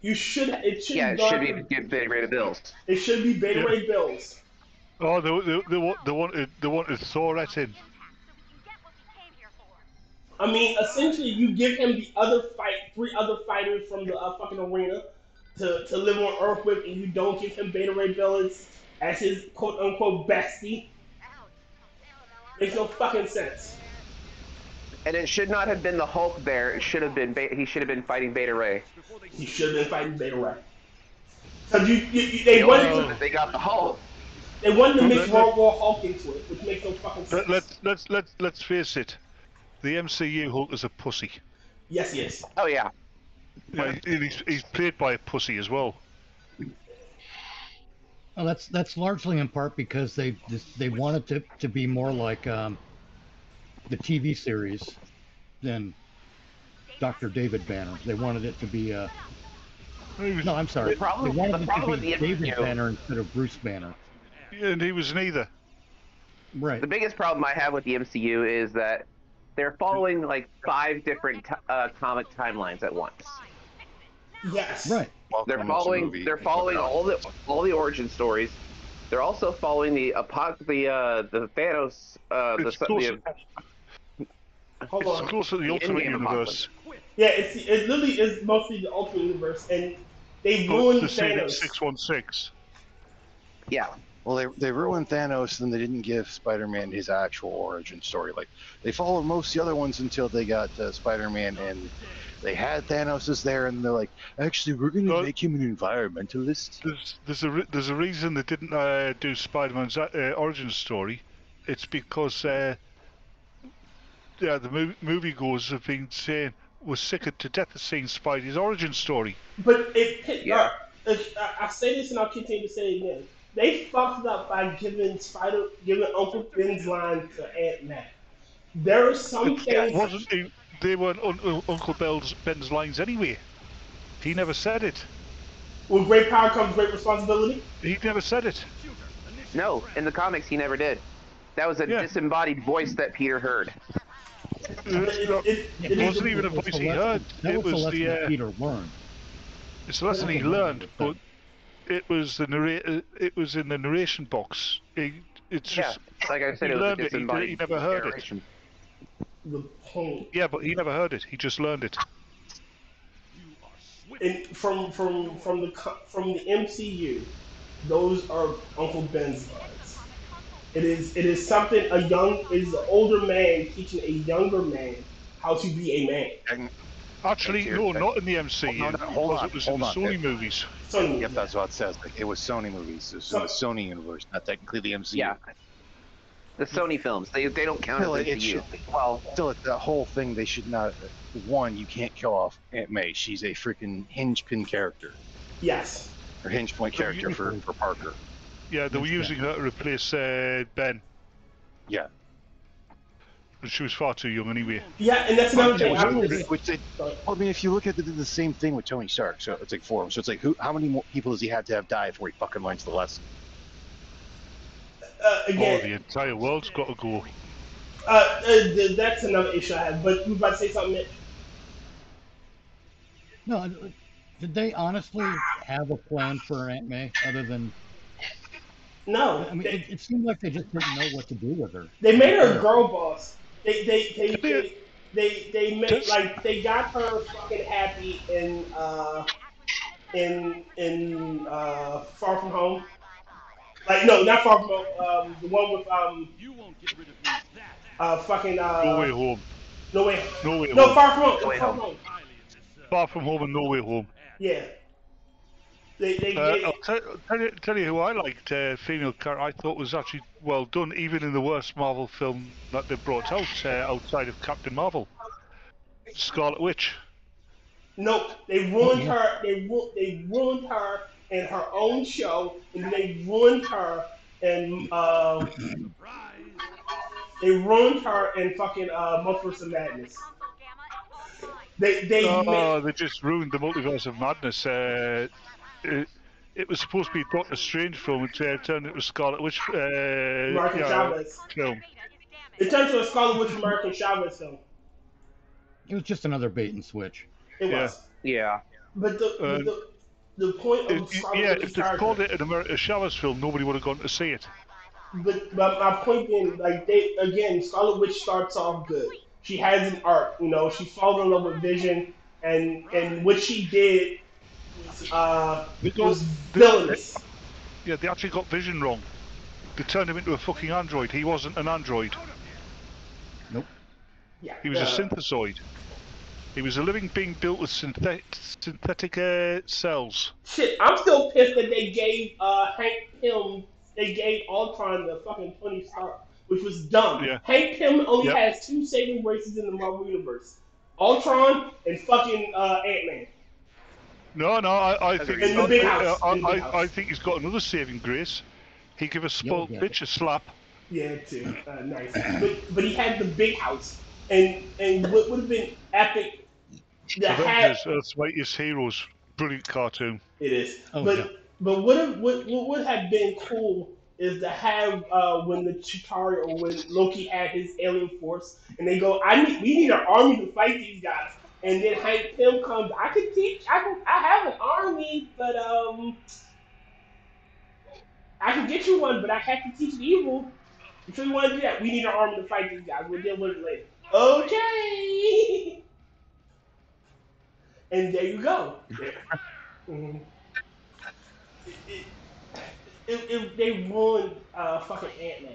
it should be Beta Ray Bills. It should be Beta Ray Bills. Oh, they wanted Thor in. I mean, essentially, you give him the three other fighters from the fucking arena to live on Earth with, and you don't give him Beta Ray Bill as his quote unquote bestie. Makes no fucking sense. And it should not have been the Hulk there. It should have been he should have been fighting Beta Ray. He should have been fighting Beta Ray. Because they wanted they got the Hulk. They wanted to mix World War Hulk into it, which makes no fucking sense. Let's face it, the MCU Hulk is a pussy. Yes, he is. Oh yeah. Yeah, he's played by a pussy as well. Well, that's largely in part because they wanted to be more like the TV series than Dr. David Banner. They wanted it to be no, I'm sorry. They wanted it to be David Banner instead of Bruce Banner. Yeah, and he was neither. Right. The biggest problem I have with the MCU is that they're following like 5 different comic timelines at once. Yes. Right. They're following all the origin stories. They're also following the Thanos It's close to the Ultimate Universe. Yeah, it literally is mostly the Ultimate Universe, and they ruined Thanos. 616. Yeah. Well, they ruined Thanos, and they didn't give Spider-Man his actual origin story. Like, they followed most of the other ones until they got Spider-Man, and they had Thanos there, and they're like, actually, we're going to make him an environmentalist. There's a reason they didn't do Spider-Man's origin story. It's because the moviegoers have been saying we're sick to death of seeing Spidey's origin story. But I say this and I'll continue to say it again. They fucked up by giving Uncle Ben's line to Ant-Man. There are some things. They weren't Uncle Ben's lines anyway. He never said it. With great power comes great responsibility. He never said it. No, in the comics he never did. That was a disembodied voice that Peter heard. It wasn't even a voice he heard. It was the Peter learned. It's a lesson he learned, but it was the narrator. It was in the narration box. It's just like I said, he it was learned a it. disembodied He never heard narration. it. Yeah, but he never heard it. He just learned it. And from the MCU, those are Uncle Ben's lines. It is something an older man teaching a younger man how to be a man. Actually, no, not in the MCU. Hold on, it was in the Sony movies. Yep, that's what it says. Like, it was Sony movies. It was in the Sony universe, not technically the MCU. Yeah. The Sony films, they don't count as MCU. Well, still, that whole thing, they should not. One, you can't kill off Aunt May. She's a freaking hinge pin character. Yes. Or hinge point character for Parker. Yeah, they were using her to replace Ben. Yeah. And she was far too young anyway. Yeah, and that's another thing. I mean, if you look at the same thing with Tony Stark, so it's like 4 of them. So it's like, how many more people does he have to have died before he fucking learns the lesson? Again, the entire world's got to go. That's another issue I have. But you were about to say something, Mitch? No, did they honestly have a plan for Aunt May other than? No, I mean, it seemed like they just didn't know what to do with her. they made her a girl boss. They made Just- like they got her fucking happy in Far From Home. Like no, not Far From Home. The one with fucking No Way Home. no way No Way no Home. Far From Home. No Way Far From Home. Home. Far From Home and No Way Home. Yeah. They I'll tell you who I liked, female character I thought was actually well done, even in the worst Marvel film that they brought out outside of Captain Marvel. Scarlet Witch. Nope, they ruined her. They ruined her in her own show, and they ruined her in fucking Multiverse of Madness. They just ruined the Multiverse of Madness. It was supposed to be a Doctor Strange film, it turned into a Scarlet Witch Chavez film. It turned to a Scarlet Witch American Chavez film. It was just another bait and switch. It was. Yeah. But the point of Scarlet Witch if they called it a Chavez film, nobody would have gone to see it. But my point being, like Scarlet Witch starts off good. She has an arc, she falls in love with Vision, and what she did was villainous. Yeah, they actually got Vision wrong. They turned him into a fucking android. He wasn't an android. Nope. Yeah. He was a synthesoid. He was a living being built with synthetic cells. Shit, I'm still pissed that they gave Hank Pym, they gave Ultron the fucking Tony Stark, which was dumb. Yeah. Hank Pym only has two saving graces in the Marvel Universe. Ultron and fucking Ant-Man. No, I think in the big house. I think he's got another saving grace. He give a spoiled bitch a slap. Yeah, too. Nice. But he had the big house, and what would have been epic. Avengers, Earth's Mightiest Heroes, brilliant cartoon. It is. Oh, but what would have been cool is to have when the Chitauri or when Loki had his alien force, and they go, we need an army to fight these guys. And then Hank Pym comes. I have an army, but I can get you one, but I have to teach evil. If you want to do that, we need an army to fight these guys. We'll deal with it later. Okay. And there you go. They ruined fucking Ant-Man.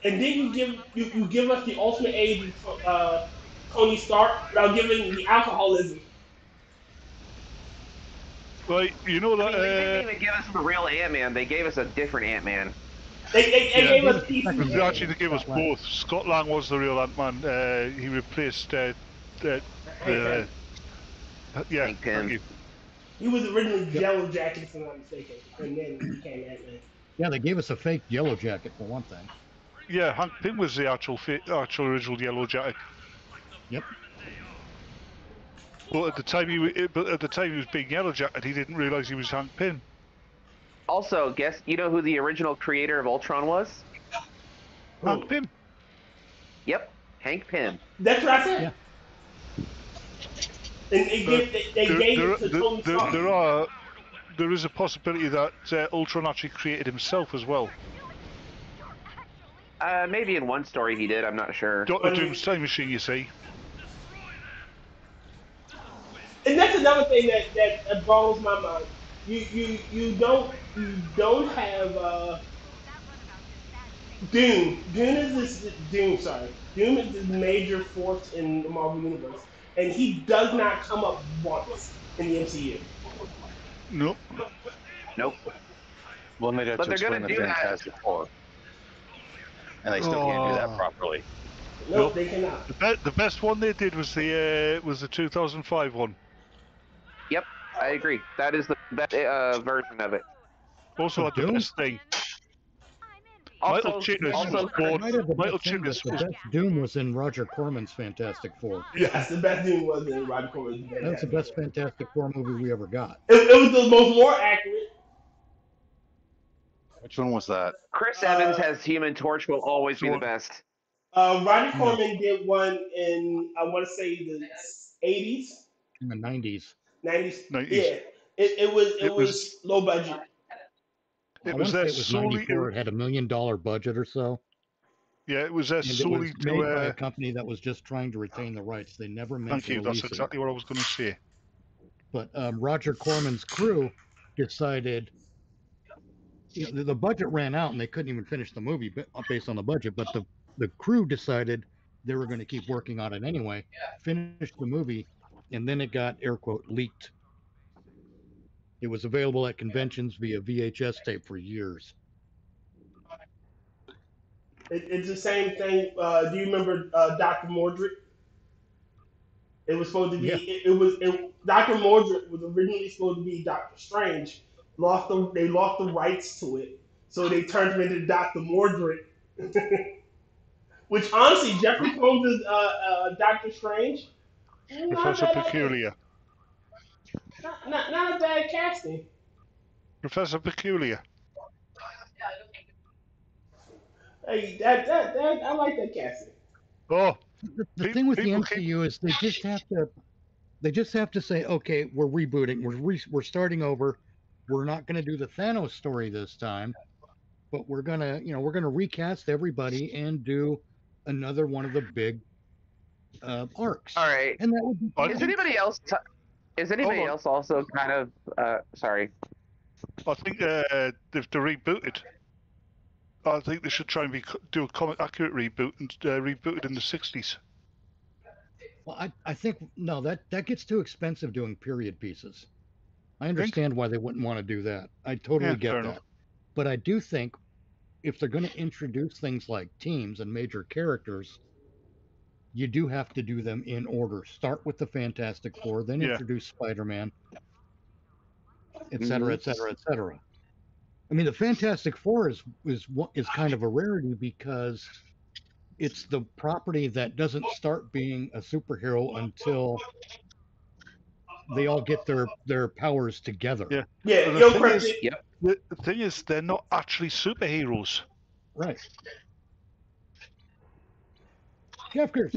And then you give us the ultimate age of Tony Stark without giving the alcoholism. Right, you know that. They didn't even give us the real Ant-Man. They gave us a different Ant-Man. They gave us pieces. Actually, they gave us both. Scott Lang was the real Ant-Man. He replaced Hank Pym. He was originally Yellow Jacket, if I'm not mistaken, and then he became Ant-Man. Yeah, they gave us a fake Yellow Jacket for one thing. Yeah, Hank Pym was the actual original Yellow Jacket. Yep. But at the time he was being Yellow Jacket, he didn't realise he was Hank Pym. Also, you know who the original creator of Ultron was? Hank Pym. Yep, Hank Pym. That's what I said. Yeah. And they gave it to Tony Stark. There is a possibility that Ultron actually created himself as well. Maybe in one story he did, I'm not sure. Dr. Doom's time machine, you see. And that's another thing that boggles my mind. You don't have Doom. Doom is the major force in the Marvel Universe, and he does not come up once in the MCU. Nope. Well, they have to explain the Fantastic Four, and they still can't do that properly. Nope, they cannot. The best one they did was the 2005 one. Yep, I agree. That is the best version of it. Also had the best thing. Michael Chiklis was born. Michael Chiklis was. The best Doom was in Roger Corman's Fantastic Four. Yes, the best Doom was in Roger Corman's Fantastic Four. That's the best Fantastic Four movie we ever got. It was the most more accurate. Which one was that? Chris Evans has Human Torch will always be the best. Roger Corman did one in, I want to say, the 80s. In the 90s. 90s. 90s. Yeah, it was low budget. I It want was to say there it was solely. 94. It had $1 million budget or so. Yeah, it was there And it solely was made by a to. company that was just trying to retain the rights. They never meant Thank to you. release That's it. exactly what I was going to say. But Roger Corman's crew decided, the budget ran out and they couldn't even finish the movie based on the budget. But the crew decided they were going to keep working on it anyway, finished the movie, and then it got, air quote, leaked. It was available at conventions via VHS tape for years. It's the same thing. Do you remember Dr. Mordred? It was supposed to be. Yeah. Dr. Mordred was originally supposed to be Doctor Strange. They lost the rights to it, so they turned him into Dr. Mordred. Which honestly, Jeffrey Combs is Doctor Strange. Professor Peculiar. Not a bad casting. Professor Peculiar. Hey, I like that casting. Oh, the thing with the MCU is they just have to say, okay, we're rebooting, we're starting over. We're not going to do the Thanos story this time, but we're gonna recast everybody and do another one of the big arcs. All right. And that would be Is anybody else? Is anybody else also kind of? Sorry. I think they've to reboot it. I think they should try and do a comic accurate reboot and reboot it in the 60s. Well, I think no, that gets too expensive doing period pieces. I understand why they wouldn't want to do that. I totally get that. Enough. But I do think if they're going to introduce things like teams and major characters, you do have to do them in order. Start with the Fantastic Four, then introduce Spider-Man, et cetera, et cetera, et cetera. I mean, the Fantastic Four is kind of a rarity because it's the property that doesn't start being a superhero until they all get their powers together. Yeah. Yeah. The thing is, they're not actually superheroes. Right. Kefkers.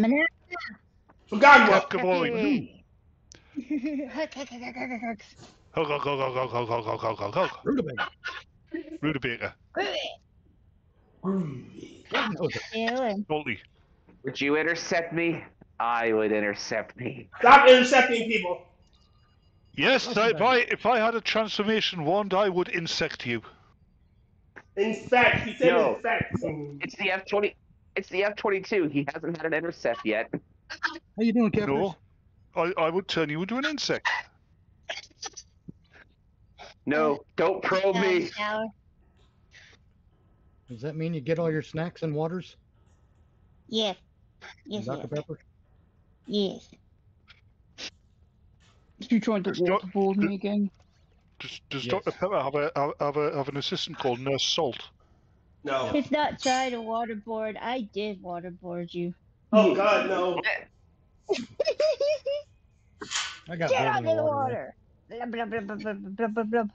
Forgot Kefka boy. Rutabaga. Salty. Would you intercept me? I would intercept me. Stop intercepting people. Yes, if I had a transformation wand, I would insect you. In fact, he said No. in fact. It's the F-20. It's the F-22. He hasn't had an intercept yet. How you doing, Kefkers? No, I would turn you into an insect. No, don't probe me. Does that mean you get all your snacks and waters? Yes. Yes. Dr. Pepper? Yes. You trying to waterboard me again? Does Dr. Pepper have an assistant called Nurse Salt? No. It's not trying to waterboard. I did waterboard you. Oh God, no. I got Get boiling under the water. water. Blub, blub, blub, blub, blub, blub, blub.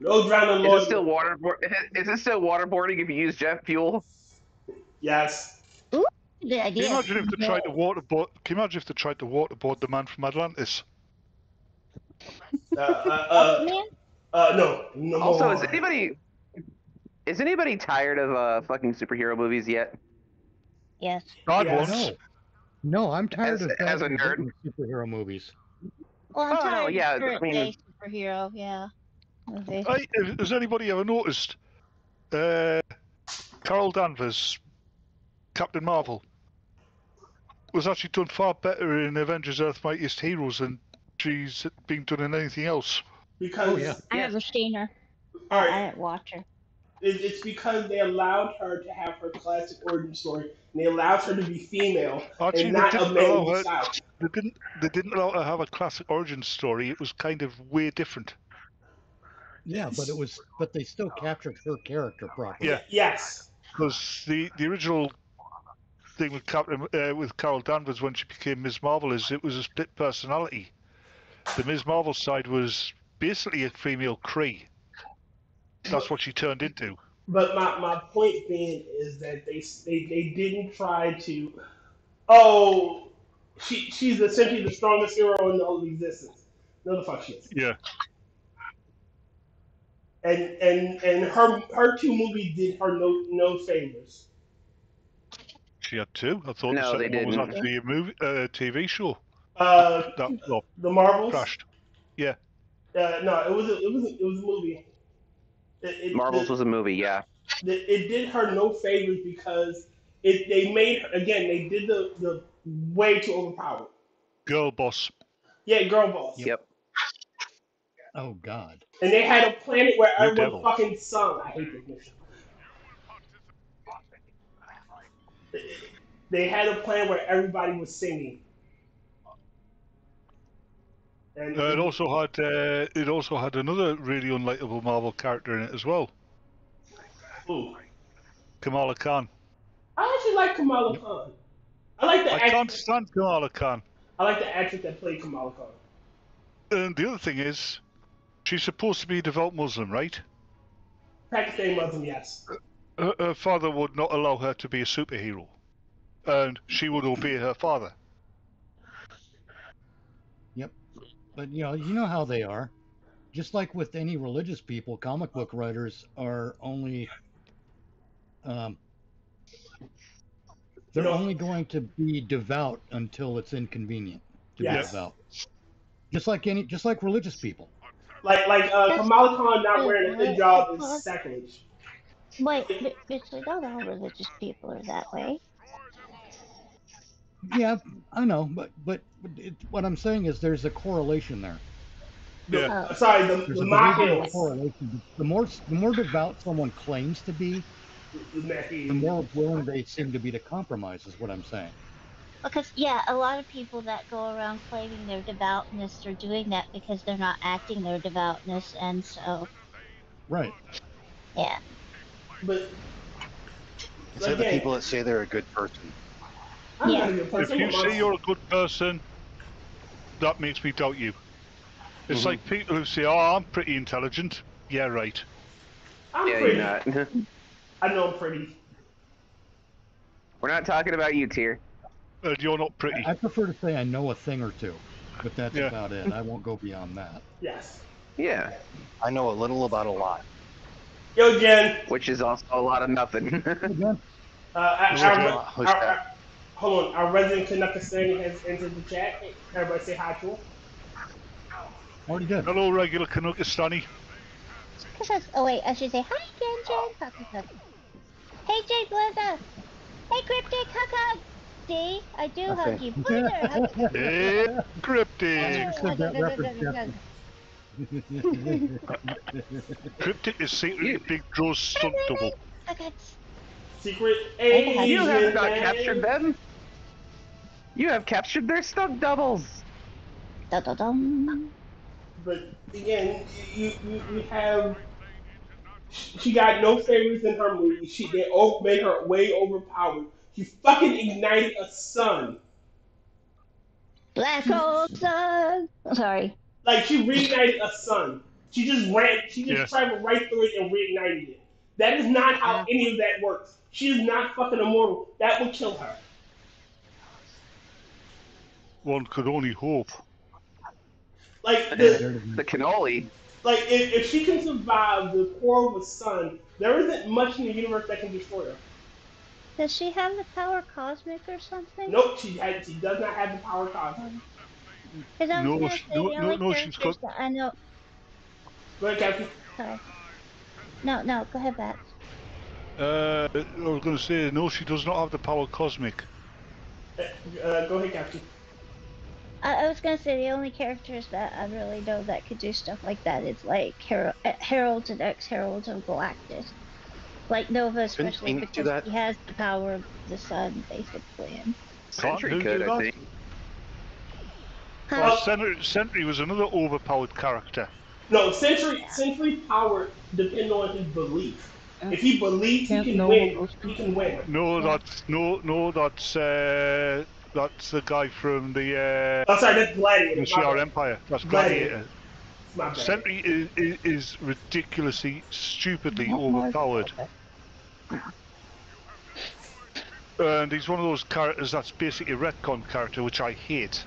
No drowning Is water. it still Is it still waterboarding if you use jet fuel? Yes. Ooh, good Can idea. you imagine if they tried to waterboard? Can you imagine if they tried to waterboard the man from Atlantis? Man? No. Also, more. is anybody tired of fucking superhero movies yet? Yes. God Yes. once. No, I'm tired of As a nerd? superhero movies. Well, I'm Oh, no, tired yeah, of current I mean- day superhero, yeah. Okay. Hey, has anybody ever noticed Carol Danvers, Captain Marvel, was actually done far better in Avengers Earth's Mightiest Heroes than she's been done in anything else? Because I never seen her. all I right, didn't watch her. it's because they allowed her to have her classic origin story, and they allowed her to be female Actually, and not a man her, beside. they didn't allow her to have a classic origin story. It was kind of way different. Yeah, but they still captured her character properly. Yeah. Yes. Because the original thing with Carol Danvers when she became Ms. Marvel is it was a split personality. The Ms. Marvel side was basically a female Kree. That's what she turned into. But my point being is that they didn't try to, oh, she's essentially the strongest hero in all of existence. No, the fuck she is. Yeah. And her two movies did her no favors. She had two. I thought No, the they second one was didn't. actually a movie, TV show. The Marvels. Crashed. Yeah. No, it was a movie. Marvels was a movie, yeah. It did her no favors because they made her, again. They did the way too overpowered. Girl boss. Yeah, girl boss. Yep. Oh God. And they had a planet where New everyone devil. fucking sung. I hate this mission. They had a planet where everybody was singing. And It also had another really unlikable Marvel character in it as well. Ooh. Kamala Khan. I actually like Kamala Khan. I like the I can't actress. stand Kamala Khan. I like the actress that played Kamala Khan. And the other thing is, she's supposed to be a devout Muslim, right? Pakistani Muslim, yes. Her father would not allow her to be a superhero, and she would obey her father. Yep. But you know how they are. Just like with any religious people, comic book writers are only they're only going to be devout until it's inconvenient to be devout. Just like religious people. Like Kamala Khan not wearing a hijab is sacrilege. Wait, but not all religious people are that way. Yeah, I know, but what I'm saying is there's a correlation there. Yeah. Sorry, the There's a Mathghamhain. correlation. The more devout someone claims to be, the more willing they seem to be to compromise, is what I'm saying. Because, yeah, a lot of people that go around claiming their devoutness are doing that because they're not acting their devoutness, and so... Right. Yeah. But... It's like the people that say they're a good person. I'm not a good If person. you say you're a good person, that makes me doubt you. It's like people who say, "Oh, I'm pretty intelligent." Yeah, right. I'm Yeah, pretty. you're not. I know I'm pretty. We're not talking about you, Tyr. You're not pretty. I prefer to say I know a thing or two, but that's about it. I won't go beyond that. Yes. Yeah. I know a little about a lot. Yo, Jen. Which is also a lot of nothing. Hold on. Our resident Canuckastani has entered the chat. Everybody say hi to him. Already did. Hello, regular Canuckastani. Oh, wait, I should say hi again, Jen. Hey, Jay BLooZeR. Hey, Cryptic, hug. See, I do hug you. BLooZeR, Hey, Cryptic. Cryptic is secretly Big Draw's stunt double. Secret. Hey, you have not captured them. You have captured their stunt doubles. Da-da-dum. But again, you have. She got no favorites in her movie. They made her way overpowered. She fucking ignited a sun. Black hole sun. Sorry. Like she reignited a sun. She just ran. She just traveled right through it and reignited it. That is not how any of that works. She is not fucking immortal. That would kill her. One could only hope. Like the cannoli. Like if she can survive the core of the sun, there isn't much in the universe that can destroy her. Does she have the power cosmic or something? Nope, she does not have the power cosmic. No, she's got. I know. Go ahead, Captain. Sorry. No, go ahead, Bat. I was going to say, no, she does not have the power cosmic. Go ahead, Captain. I was gonna say the only characters that I really know that could do stuff like that is like Heralds and ex-Heralds of Galactus. Like Nova, especially because he has the power of the sun, basically. Sentry could, I think. Sentry was another overpowered character. No, Sentry power depends on his belief. If he believes he can win, he can win. That's the guy from the. Oh, sorry, that's Gladiator. The CR Empire. That's Gladiator. My bad. Sentry is ridiculously, stupidly overpowered. And he's one of those characters that's basically a retcon character, which I hate.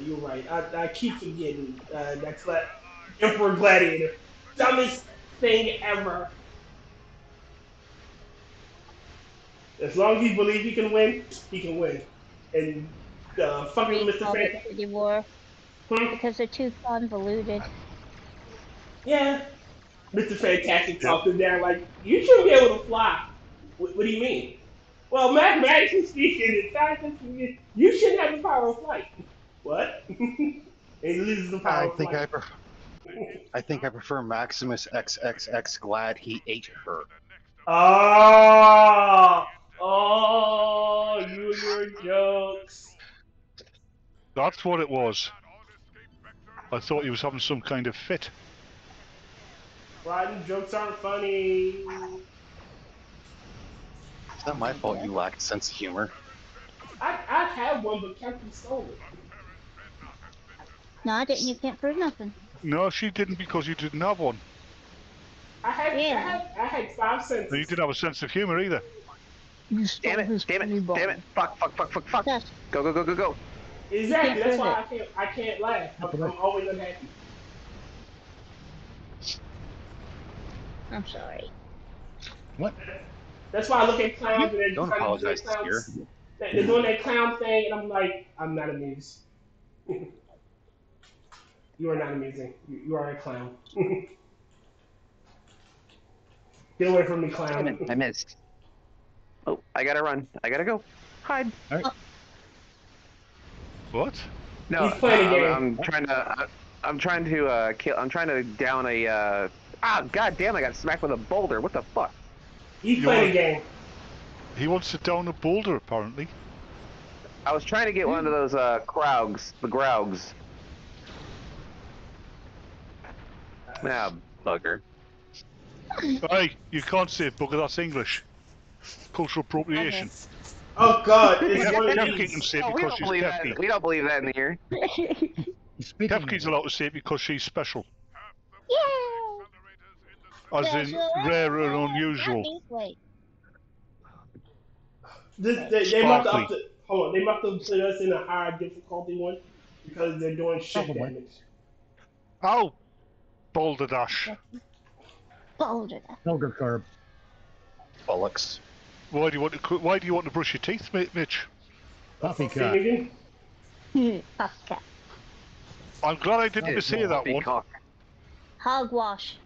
You're right. I keep forgetting. That's like Emperor Gladiator. Dumbest thing ever. As long as he believes he can win, he can win. And fucking Mr. Fantastic. War. Because they're too convoluted. Yeah. Mr. Fantastic talked him down like, you shouldn't be able to fly. What do you mean? Well, mathematically speaking, you shouldn't have the power of flight. What? And he loses the power of flight. I think I prefer Maximus XXX glad he ate her. Oh, you and your jokes. That's what it was. I thought he was having some kind of fit. Riding jokes aren't funny. It's not my fault you lack a sense of humor. I have one, but Captain stole it. No, I didn't. You can't prove nothing. No, she didn't because you didn't have one. I had 5 cents. You didn't have a sense of humor either. Damn it! Fuck. Yes. Go. Exactly, that's why I can't laugh. I'm always unhappy. I'm sorry. What? That's why I look at clowns and they're Don't apologize, Tyr. They're doing that clown thing, and I'm like, I'm not amused. You are not amusing. You are a clown. Get away from me, clown. I missed. Oh, I gotta run. I gotta go. Hide. All right. What? He's No, playing a game. I'm trying to kill. I'm trying to down a. God damn! I got smacked with a boulder. What the fuck? He's playing a game. He wants to down a boulder, apparently. I was trying to get one of those Kraugs, the Graugs. Ah, bugger. Hey, you can't say bugger. That's English. Cultural appropriation. Oh God! It's one of Kefki these. can say it Oh, because she's Kefki. we don't believe that in here. Kefki's allowed to say it because she's special. Yeah. As in rare and unusual. They must have hold on. They must have put us in a higher difficulty one because they're doing shit damage. Oh, boulder dash. Boulder dash. Elder carb. Bollocks. Why do you want to brush your teeth, Mitch? Poppycock. Poppycock. I'm glad I didn't say that one. Hogwash.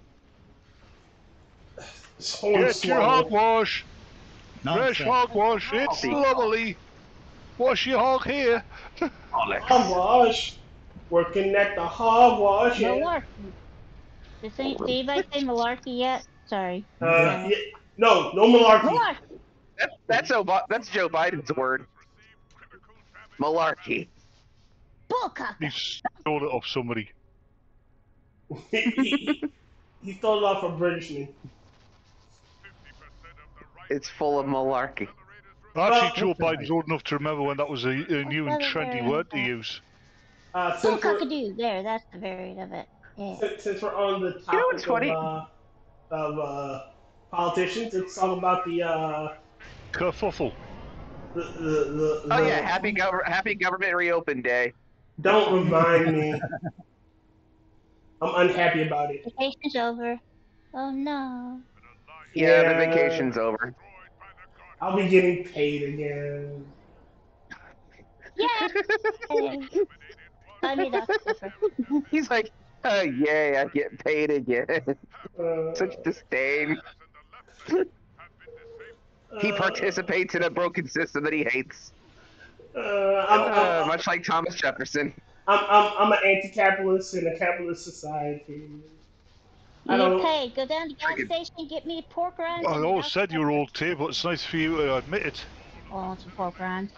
Get your hogwash. Nonsense. Fresh hogwash. It's lovely. Wash your hog here. Hogwash. Working at the hogwash. Malarkey. Did anybody say malarkey yet? Sorry. Yeah, no malarkey. That's Joe Biden's word. Malarkey. Bullcock. He stole it off somebody. He stole it off a Britishman. It's full of malarkey. Actually, Joe Biden's old enough to remember when that was a new and trendy word to use. Cockadoo. There, that's the variant of it. Yeah. Since we're on the topic of politicians, let's talk about the kerfuffle. Oh yeah, happy government reopen day. Don't remind me. I'm unhappy about it. Vacation's over. Oh no. Yeah, the vacation's over. I'll be getting paid again. Yeah. I mean, that's different. He's like, oh yay, I get paid again. Such disdain. He participates in a broken system that he hates. Much like Thomas Jefferson. I'm an anti-capitalist in a capitalist society. You paid. Go down to the gas station and get me pork rinds. I always said you were old too, but it's nice for you to admit it. I want some pork rinds.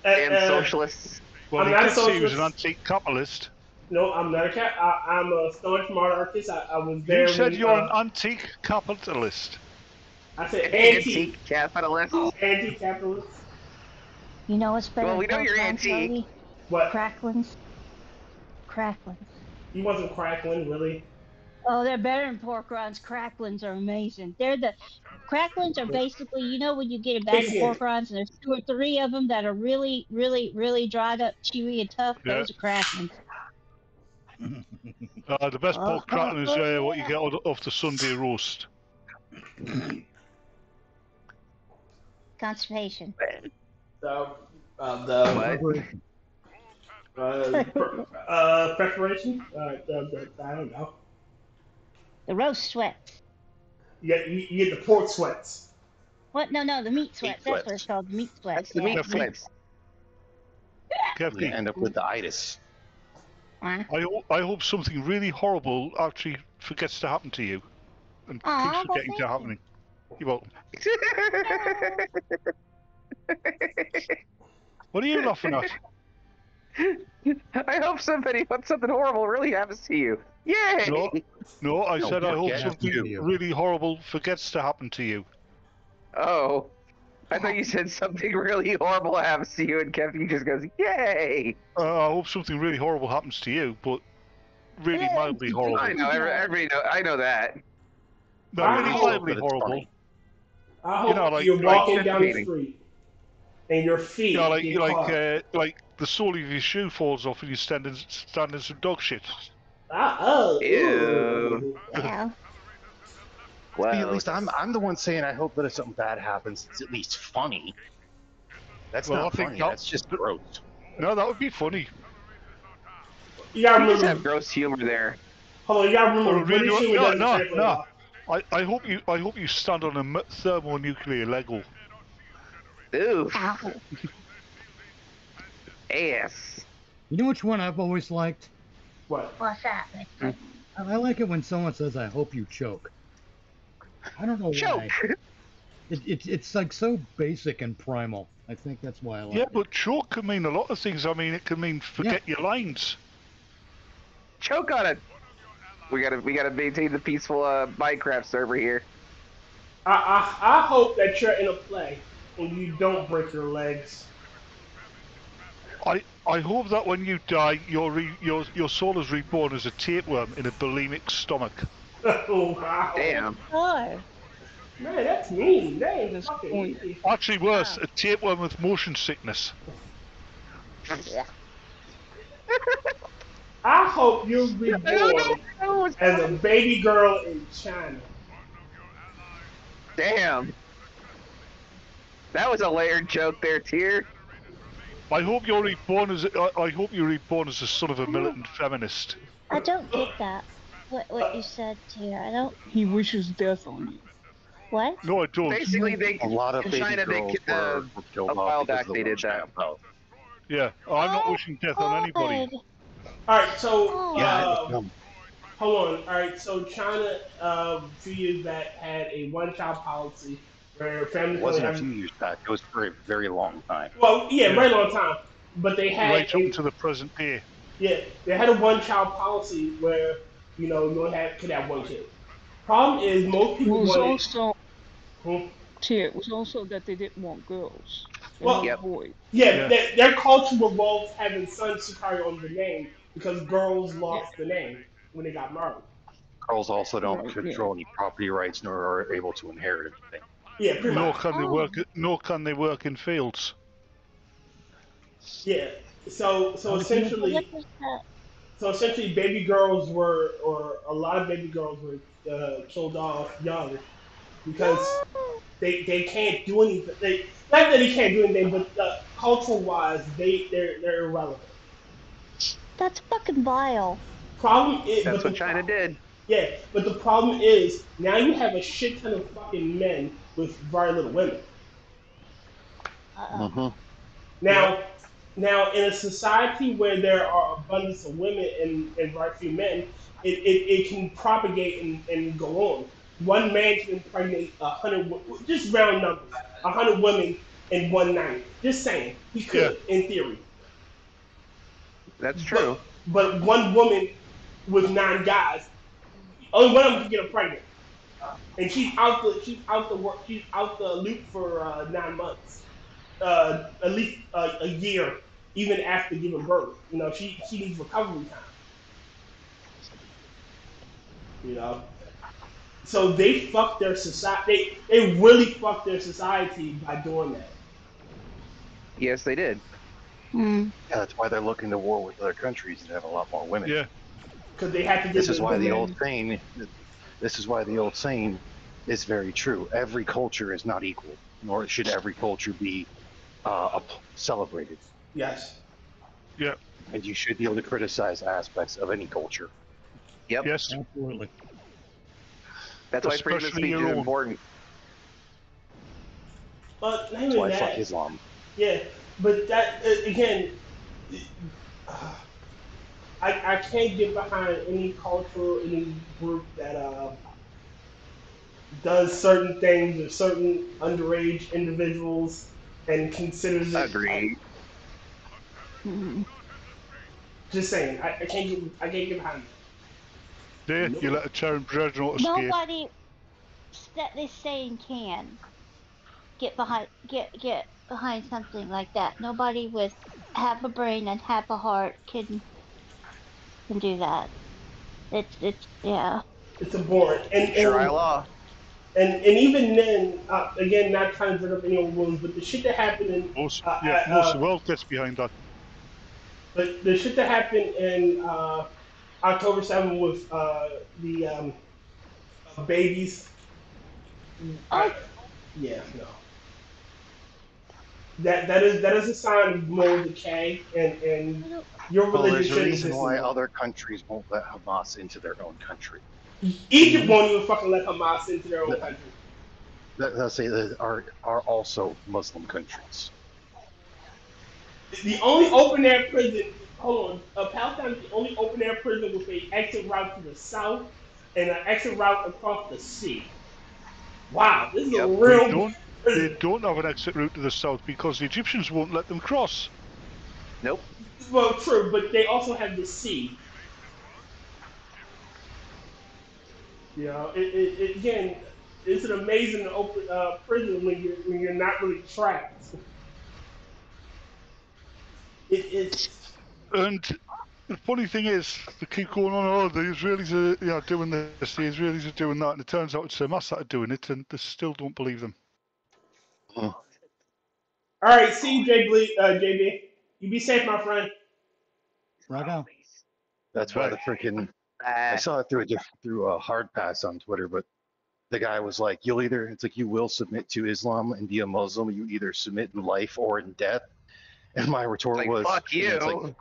And socialists. Well, he did say he was an antique-capitalist. No, I'm not I'm a staunch monarchist. I was there. You said you're an antique-capitalist. I said anti-capitalist. Anti-capitalist. You know what's better? Well, we know you're antique. What? Cracklins. He wasn't crackling, really. Oh, they're better than pork rinds. Cracklins are amazing. Cracklins are basically, you know, when you get a bag of pork rinds and there's 2 or 3 of them that are really, really, really dried up, chewy and tough. Yeah. Those are cracklins. The best pork crackling is what you get off the Sunday roast. Constipation. Preparation? I don't know. The roast sweats. You get the pork sweats. What? No, the meat sweats. That's what it's called. The meat sweats. That's the meat sweats. You end up with the itis. I hope something really horrible actually forgets to happen to you, and keeps forgetting to happening. You're welcome. What are you laughing at? I hope something horrible really happens to you. Yay! No, I said I hope yeah, something really horrible forgets to happen to you. Oh, I thought you said something really horrible happens to you, and Kefki just goes, "Yay!" I hope something really horrible happens to you, but really mildly horrible. I know, everybody know. I know that. No, really mildly horrible. I hope you're walking down the street and your feet get caught. Like the sole of your shoe falls off and you stand in some dog shit. Ew. Yeah. Well, See, at least I'm the one saying I hope that if something bad happens, it's at least funny. That's not funny. That's just gross. No, that would be funny. You gotta just have gross humor there. Hold on, you gotta remember. No. I hope you stand on a thermonuclear Lego. Ooh. Ass. You know which one I've always liked? What's that? I like it when someone says, "I hope you choke." I don't know why. It's like so basic and primal. I think that's why I like it. Yeah, but choke can mean a lot of things. I mean, it can mean forget your lines. Choke on it. We gotta maintain the peaceful Minecraft server here. I hope that you're in a play and you don't break your legs. I hope that when you die, your soul is reborn as a tapeworm in a bulimic stomach. Oh, wow. Damn. Oh. Man, that's mean. That ain't fucking easy. Actually worse, a tapeworm with motion sickness. I hope you're reborn as a baby girl in China. Damn. That was a layered joke there, Tyr. I hope you're reborn as the son of a militant feminist. I don't get that. What you said, Tyr. I don't. He wishes death on you. What? No, I don't. Basically, a lot of in baby China, girls were killed a while off because back of they the did that. Yeah, I'm not wishing death on anybody. Alright, so, hold on. Alright, so China, a few years back, had a one-child policy where families... It wasn't a few years back. It was for a very long time. Well, yeah, very long time. But they had... Right up to the present day. Yeah, they had a one-child policy where, you could have one kid. Problem is, most people it was also that they didn't want girls. They Well, wanted boys. Yeah, their culture revolves having sons to carry on the name because girls lost the name when they got married. Girls also don't control any property rights nor are able to inherit anything. Yeah, pretty much. Nor can they work in fields. Yeah. So essentially, baby girls or a lot of baby girls were killed off young because they can't do anything. Not that they can't do anything, but cultural-wise, they're irrelevant. That's fucking vile. Problem is, that's what China did. Yeah, but the problem is now you have a shit ton of fucking men with very little women. Now, in a society where there are abundance of women and very few men, it can propagate and go on. One man can impregnate 100, just round numbers, 100 women in one night. Just saying, he could, in theory. That's true. But one woman with 9 guys, only one of them can get her pregnant, and she's out the loop for 9 months, at least a year, even after giving birth. She needs recovery time. You know, so they fucked their society. They really fucked their society by doing that. Yes, they did. Hmm. Yeah, that's why they're looking to war with other countries and have a lot more women. Yeah. Because they have to. This is why the old saying. This is why the old saying is very true. Every culture is not equal, nor should every culture be celebrated. Yes. Yeah. And you should be able to criticize aspects of any culture. Yep. Yes. Absolutely. That's why freedom of Especially speech your is own. important. But not That's even why that. fuck Islam. Yeah, but that again, I can't get behind any cultural, any group that does certain things with certain underage individuals and considers it. Agreed. Just saying, I can't get behind There, Nope. you let a Terran dreadnought escape. Nobody that is saying can get behind something like that. Nobody with half a brain and half a heart can do that. It's yeah. It's abhorrent. And Sharia law. And even then, again, not trying to bring up any old wounds, but the shit that happened in Most of the world gets behind that. but the shit that happened in October 7th with the babies. Yeah, no. That is a sign of moral decay, and your Well, religion there's a shouldn't reason exist why anymore. other countries won't let Hamas into their own country. Egypt won't even fucking let Hamas into their own country. Let's say that are also Muslim countries. The only open air prison. Hold on, Palestine is the only open air prison with a exit route to the south and an exit route across the sea. Wow, this is a real. They don't have an exit route to the south because the Egyptians won't let them cross. Nope. Well, true, but they also have the sea. You know, again, it's an amazing open prison when you're not really trapped. It's. And the funny thing is, they keep going on, oh, the Israelis are doing this, the Israelis are doing that, and it turns out it's Hamas that are doing it, and they still don't believe them. All right, see you, JB. You be safe, my friend. Right on. That's why the freaking I saw it through a hard pass on Twitter, but the guy was like, it's like you will submit to Islam and be a Muslim. You either submit in life or in death. And my retort was, fuck you. It's like,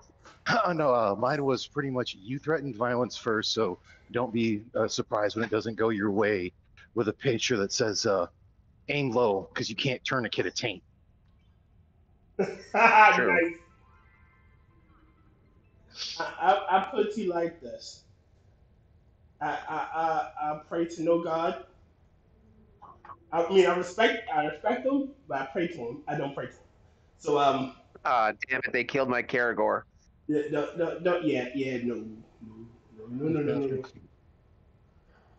no, mine was pretty much you threatened violence first, so don't be surprised when it doesn't go your way, with a picture that says aim low because you can't turn a kid a taint. Nice. I put it to you like this. I pray to no God. I mean, I respect him, but I pray to him. I don't pray to him. So damn it! They killed my Karagor. no.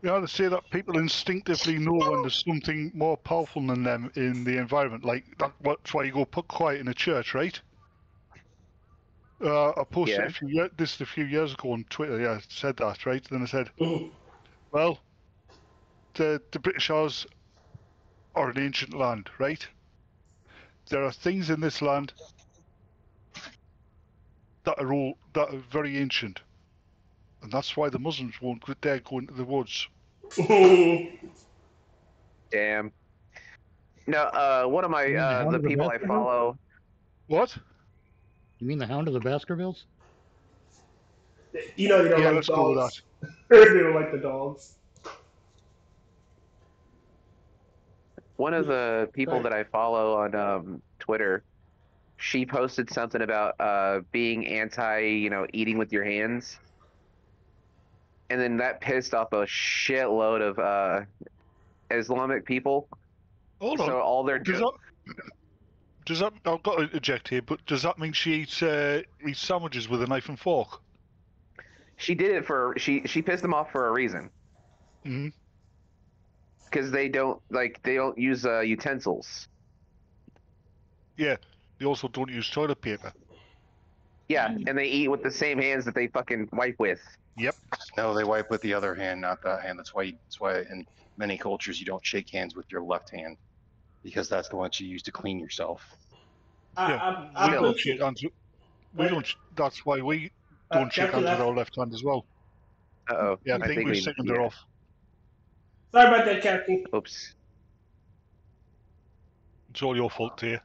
Yeah, they say that people instinctively know when there's something more powerful than them in the environment. Like that's why you go put quiet in a church, right? I posted a few years ago on Twitter. Yeah, I said that, right? Then I said, well, the British Isles are an ancient land, right? There are things in this land that are very ancient, and that's why the Muslims won't dare go into the woods. Damn. No, one of my the people I follow. What? You mean the Hound of the Baskervilles? You know they don't like let's the go with dogs. They don't like the dogs. One of the people that I follow on Twitter, she posted something about being anti, eating with your hands. And then that pissed off a shitload of Islamic people. Hold on. So all their does that? I've got to eject here, but does that mean she eats sandwiches with a knife and fork? She did it she pissed them off for a reason. Mm-hmm. Because they don't use utensils. Yeah, they also don't use toilet paper. Yeah, and they eat with the same hands that they fucking wipe with. Yep. No, they wipe with the other hand, not that hand. That's why in many cultures you don't shake hands with your left hand, because that's the one you use to clean yourself. Yeah, we don't shake hands. We don't. That's why we don't shake hands with our left hand as well. Uh-oh. Yeah, I think we seconded her off. Sorry about that, Captain. Oops. It's all your fault, Tyr.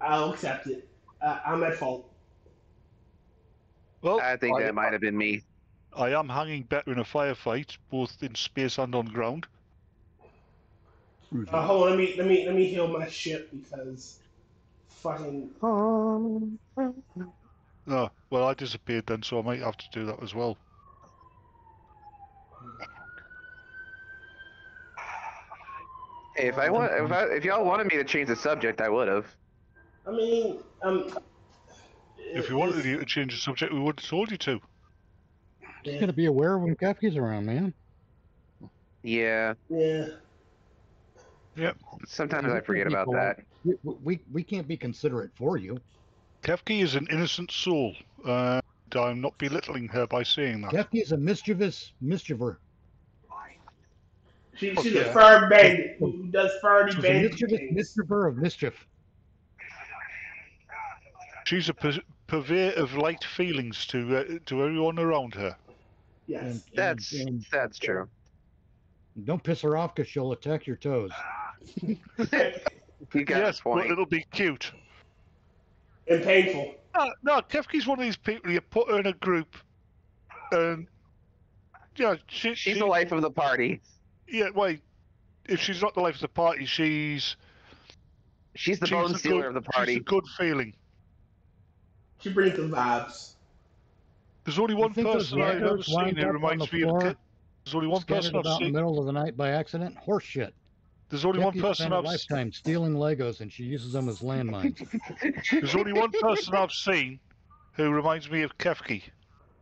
I'll accept it. I'm at fault. Well, I think that might have been me. I am hanging better in a firefight, both in space and on ground. Hold on, let me heal my ship because fucking. Oh, well, I disappeared then, so I might have to do that as well. Hey, if y'all wanted me to change the subject, I would have. I mean, if you wanted you to change the subject, we would have told you to. Just gotta be aware when Kefki's around, man. Yeah. Yeah. Yep. Sometimes I forget about that. We can't be considerate for you. Kefki is an innocent soul, and I'm not belittling her by saying that. Kefki is a mischiever. She's a fur bandit who does furry bandit things. Mischiever of mischief. She's a purveyor of light feelings to everyone around her. Yes, that's true. Don't piss her off because she'll attack your toes. You got a point. But it'll be cute. And painful. No, Kefki's one of these people you put her in a group, and she's the life of the party. Yeah, wait. If she's not the life of the party, she's the bone stealer of the party. She's a good feeling. She brings the vibes. There's only one person I've ever seen who reminds me of Kefki. There's only one person I've seen. In the middle of the night by accident. Horse shit. There's only one person I've seen. Lifetime stealing Legos, and she uses them as landmines. There's only one person I've seen who reminds me of Kefki,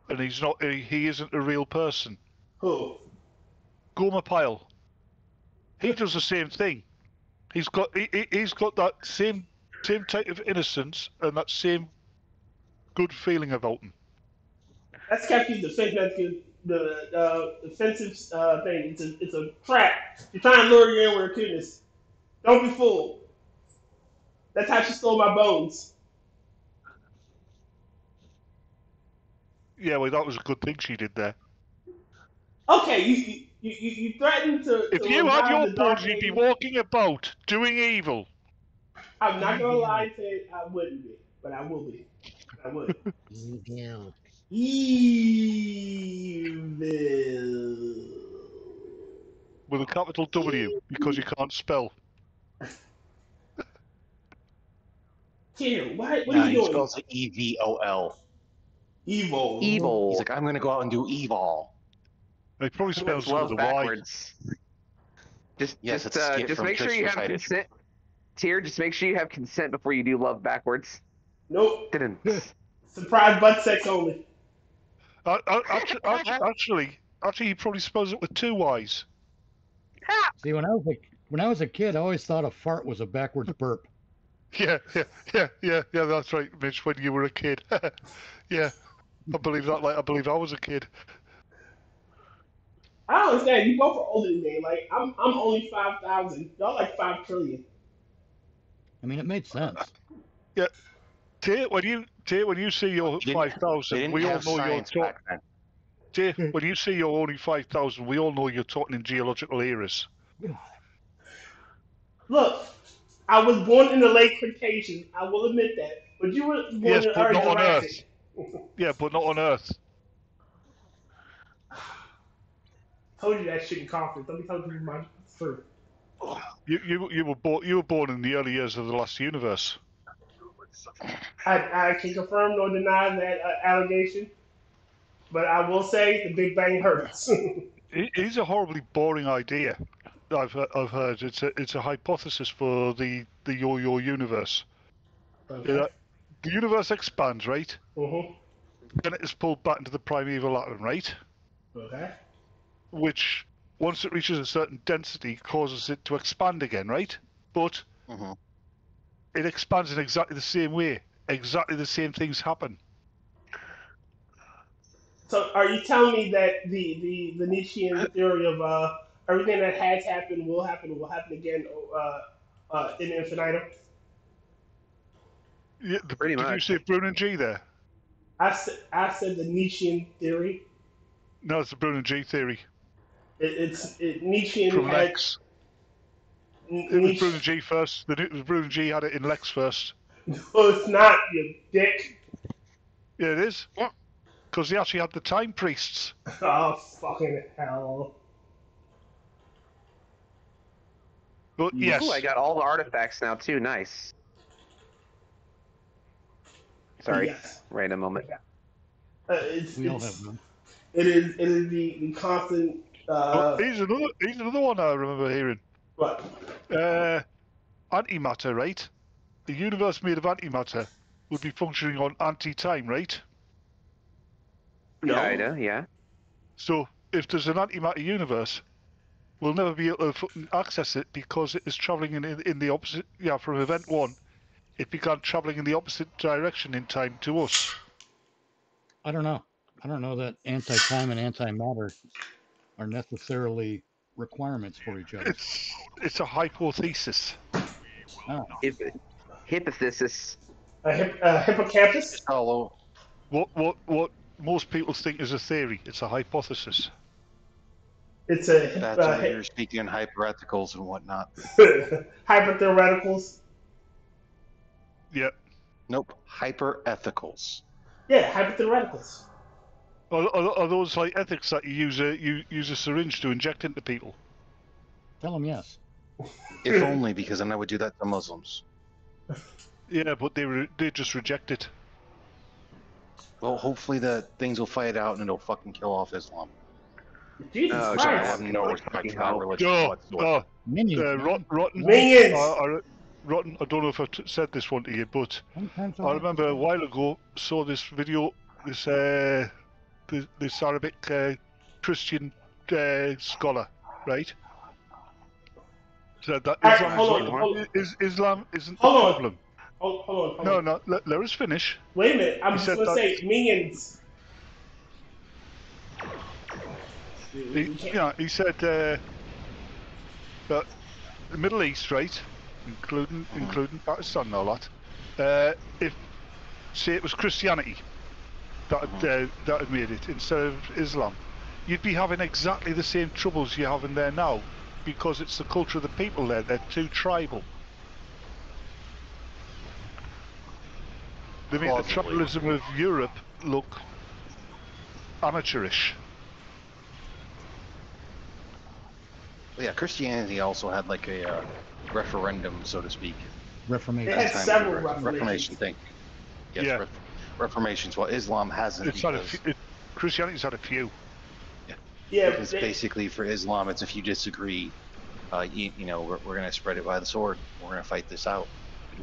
and he's not. He isn't a real person. Who? Gomer Pyle. He does the same thing. He's got that same type of innocence and that same good feeling about him. That's Kefki's the defensive thing. It's a trap. You're trying to lure you in with her cuteness. Don't be fooled. That's how she stole my bones. Yeah, well, that was a good thing she did there. Okay, you threatened to. If you had your bones, you'd be walking about doing evil. I'm not gonna lie and say I wouldn't be, but I will be. I would. Evil. Evil. With a capital W, because you can't spell. Tyr, what are you doing? He spells it EVOL. Evil. Evil. He's like, I'm gonna go out and do evil. He probably spells love with a backwards. Just make sure you have consent. Tyr, just make sure you have consent before you do love backwards. Nope. Didn't. Surprise butt sex only. Actually, he probably spells it with two Y's. See, when I was a kid, I always thought a fart was a backwards burp. Yeah, that's right, Mitch, when you were a kid. Yeah, I believe that, like, I believe I was a kid. I don't understand. You both are older than me. Like, I'm only 5,000. Y'all like 5 trillion. I mean, it made sense. Yeah. Tyr, when you see your 5,000, we all know you're talking. Tyr, when you see your only 5,000, we all know you're talking in geological eras. Look, I was born in the late Cretaceous. I will admit that. But you were born in but not on Earth. Jurassic. Yeah, but not on Earth. Told you that shit in conference. Let me tell you my truth. You were born in the early years of the last universe. I can confirm nor deny that allegation, but I will say the Big Bang hurts. It is a horribly boring idea. I've heard it's a hypothesis for the yo-yo universe. Okay. The universe expands, right? Mm-hmm. Then it is pulled back into the primeval atom, right? Okay. Which, once it reaches a certain density, causes it to expand again, right? But it expands in exactly the same way. Exactly the same things happen. So are you telling me that the Nietzschean theory of everything that has happened will happen again in infinitum? Yeah, Pretty did much. you say Brun and G there? I said the Nietzschean theory. No, it's the Brun and G theory. Nietzschean From had Lex. It was Brun and G first. The Brun and G had it in Lex first. No, it's not, you dick. Yeah, it is. Because they actually had the time priests. Oh, fucking hell. But yes. Ooh, I got all the artifacts now too. Nice. Sorry, Yes. random moment. We all have them. It is the constant. Here's another one I remember hearing. What? Antimatter, right? The universe made of antimatter would be functioning on anti-time, right? No. Kinda, yeah. So if there's an antimatter universe, we'll never be able to fucking access it because it is traveling in the opposite. Yeah, from event 1, it began traveling in the opposite direction in time to us. I don't know. I don't know that anti-time and anti-matter are necessarily requirements for each other. It's a hypothesis. Oh. Hypothesis. Hippocampus? Hello. What most people think is a theory. It's a hypothesis. It's a That's where you're speaking in hyperethicals and whatnot. hypertheoreticals. Yeah. Nope. Hyperethicals. Yeah, hypertheoreticals. Are those like ethics that you use a syringe to inject into people? Tell them yes. If only, because then I would do that to Muslims. Yeah, but they just reject it. Well, hopefully the things will fight out and it'll fucking kill off Islam. Jesus Oh, Christ. I have no respect for that religion whatsoever. Rotten. Minions! Rotten, I don't know if I've said this one to you, but I remember a while ago saw this video, this Arabic Christian scholar, right? Said that Islam isn't the problem. Hold on. No, let us finish. Wait a minute, I'm just going to say, minions. He said that the Middle East, right, including Pakistan and all that, if say it was Christianity that had made it instead of Islam, you'd be having exactly the same troubles you're having there now, because it's the culture of the people there. They're too tribal. They make the tribalism of Europe look amateurish. Well, yeah, Christianity also had like a referendum, so to speak. Reformation. It had several Reformation thing. Yes, yeah. Reformations. Well, Islam hasn't. It's had Christianity's had a few. Yeah, because basically for Islam, it's if you disagree, you know, we're going to spread it by the sword. We're going to fight this out.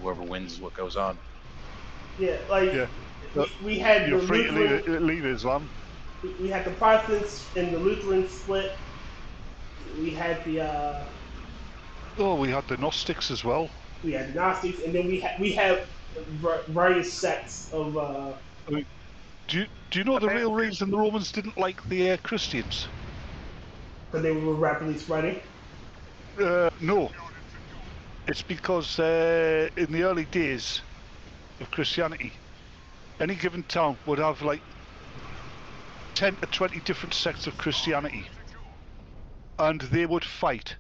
Whoever wins is what goes on. Yeah, like we had you're the free Lutheran, to leave Islam. We had the Protestants and the Lutherans split. We had the we had the Gnostics as well. We had the Gnostics, and then we have various sects of. Do you know the real reason the Romans didn't like the Christians? Because they were rapidly spreading? No. It's because in the early days of Christianity, any given town would have like 10 to 20 different sects of Christianity. And they would fight.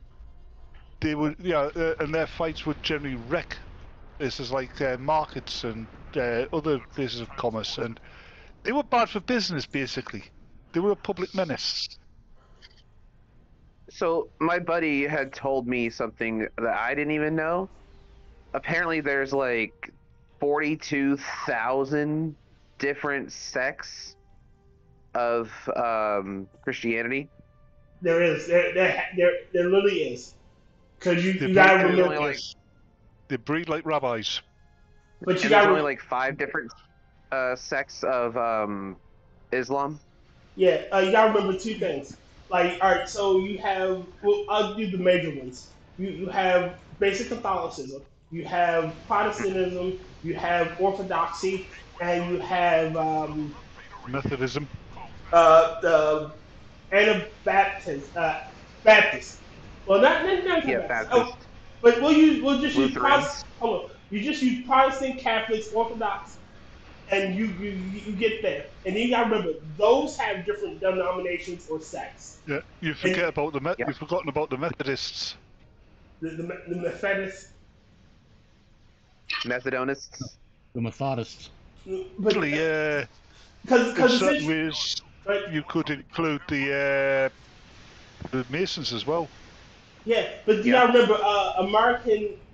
They would, and their fights would generally wreck places like markets and other places of commerce, and they were bad for business, basically. They were a public menace. So my buddy had told me something that I didn't even know. Apparently there's like 42,000 different sects of Christianity. There is. There literally is. Because you gotta remember. They breed like rabbis. But there's only like 5 different sects of Islam. Yeah, you gotta remember 2 things. Like, all right, so you have. Well, I'll do the major ones. You have basic Catholicism. You have Protestantism. You have Orthodoxy, and you have Methodism. The Anabaptist, Baptist. Well, not Yeah, Baptist. Baptist. Oh, but we'll just use Lutherans. hold on. You just use Protestant, Catholics, Orthodox, and you get there. And then you gotta remember, those have different denominations or sects. Yeah, you forget about the You've forgotten about the Methodists. The Methodists. Methodists. The Methodists. But Actually, because in certain ways, you could include the Masons as well. Yeah, but you gotta remember,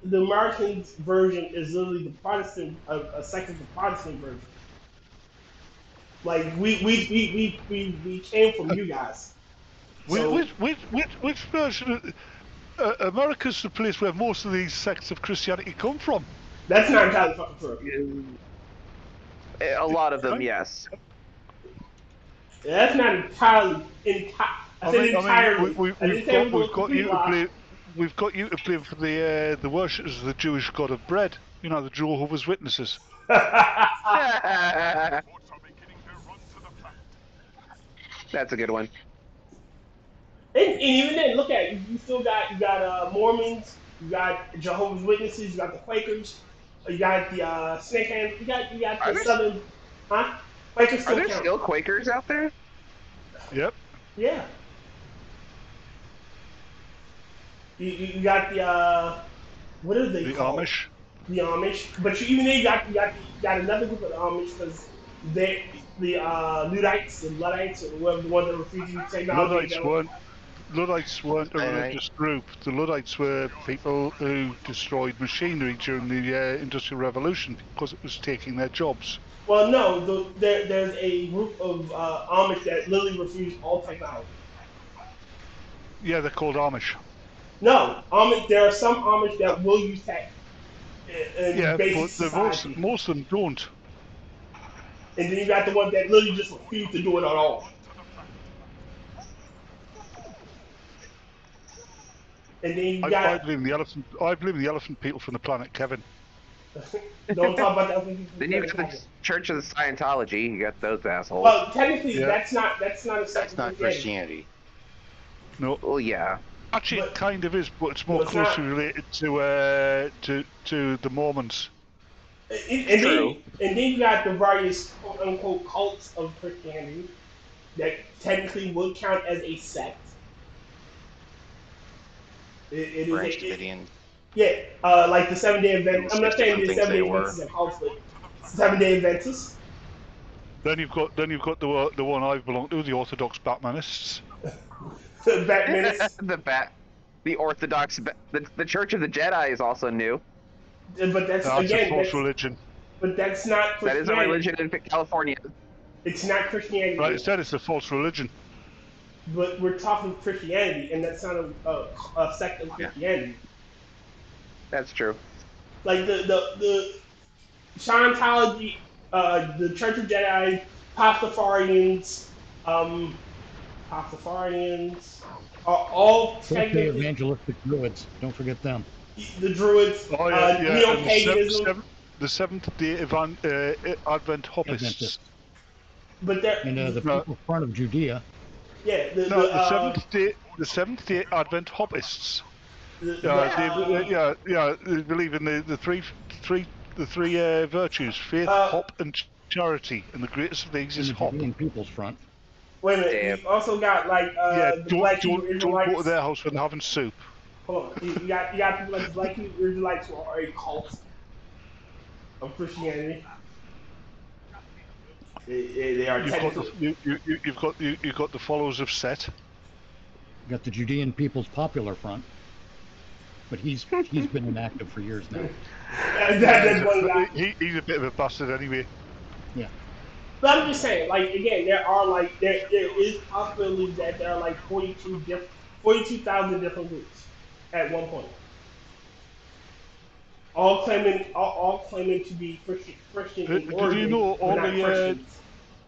the American version is literally the Protestant, a sect of the Protestant version. Like we came from you guys. So, Which version? America's the place where most of these sects of Christianity come from. That's not entirely fucking true. A lot of them, yes. That's not entirely. We've got you to blame for the worshippers of the Jewish god of bread. You know, the Jehovah's Witnesses. That's a good one. And even then, look at it. You still got Mormons, you got Jehovah's Witnesses, you got the Quakers, you got the Snake Hand, you got the Southern, huh? Quakers still Are there count. still Quakers out there? Yep. Yeah. You got the what are they called? Amish. The Amish, but you got another group of the Amish because the Luddites, the Luddites, or whoever the ones that refuse to use technology. Luddites weren't a religious group. The Luddites were people who destroyed machinery during the Industrial Revolution because it was taking their jobs. Well, no, there's a group of Amish that literally refuse all technology. Yeah, they're called Amish. No, Amish. There are some Amish that will use tech. Yeah, but most of them don't. And then you got the ones that literally just refuse to do it at all. And then you got. I blame the elephant. I blame the elephant people from the planet Kevin. Don't talk about the elephant people. Then you got the Church of Scientology. You got those assholes. Well, technically, that's not a sect. That's not Christianity. No. Well, yeah. Actually, it kind of is, but it's more closely related to the Mormons. And then you got the various quote-unquote cults of Christianity that technically would count as a sect. It Branch is Davidian. Yeah, like the 7-Day Adventists. I'm not saying the 7-Day Adventists are cults, but 7-Day Adventists. Then you've got the one I belong to, the Orthodox Batmanists. The Orthodox, the Church of the Jedi is also new. But that's a false religion. But that's not Christianity. That is a religion in California. It's not Christianity. Right, instead it's a false religion. But we're talking Christianity, and that's not a sect of Christianity. Yeah. That's true. Like the Scientology, the Church of Jedi, Pastafarians are all technically evangelistic druids. Don't forget them. The druids, neo-paganism. The Seventh-day Advent Hoppists. But they're the people front of Judea. Yeah, the Seventh-day Advent Hoppists. They believe in the three virtues: faith, hop, and charity. And the greatest of these is hop. Judean people's front. Wait a minute. You also got like don't go to their house when they're having soup. Hold on. You got people like the Black Hebrew Israelites who are a cult of Christianity. They are. You've got the followers of Set. You got the Judean People's Popular Front, but he's been inactive for years now. He's a bit of a bastard anyway. Yeah. But I'm just saying, like again, there is possibility that there are like 42,000 different groups at one point, all claiming to be Christian in origin. Do you know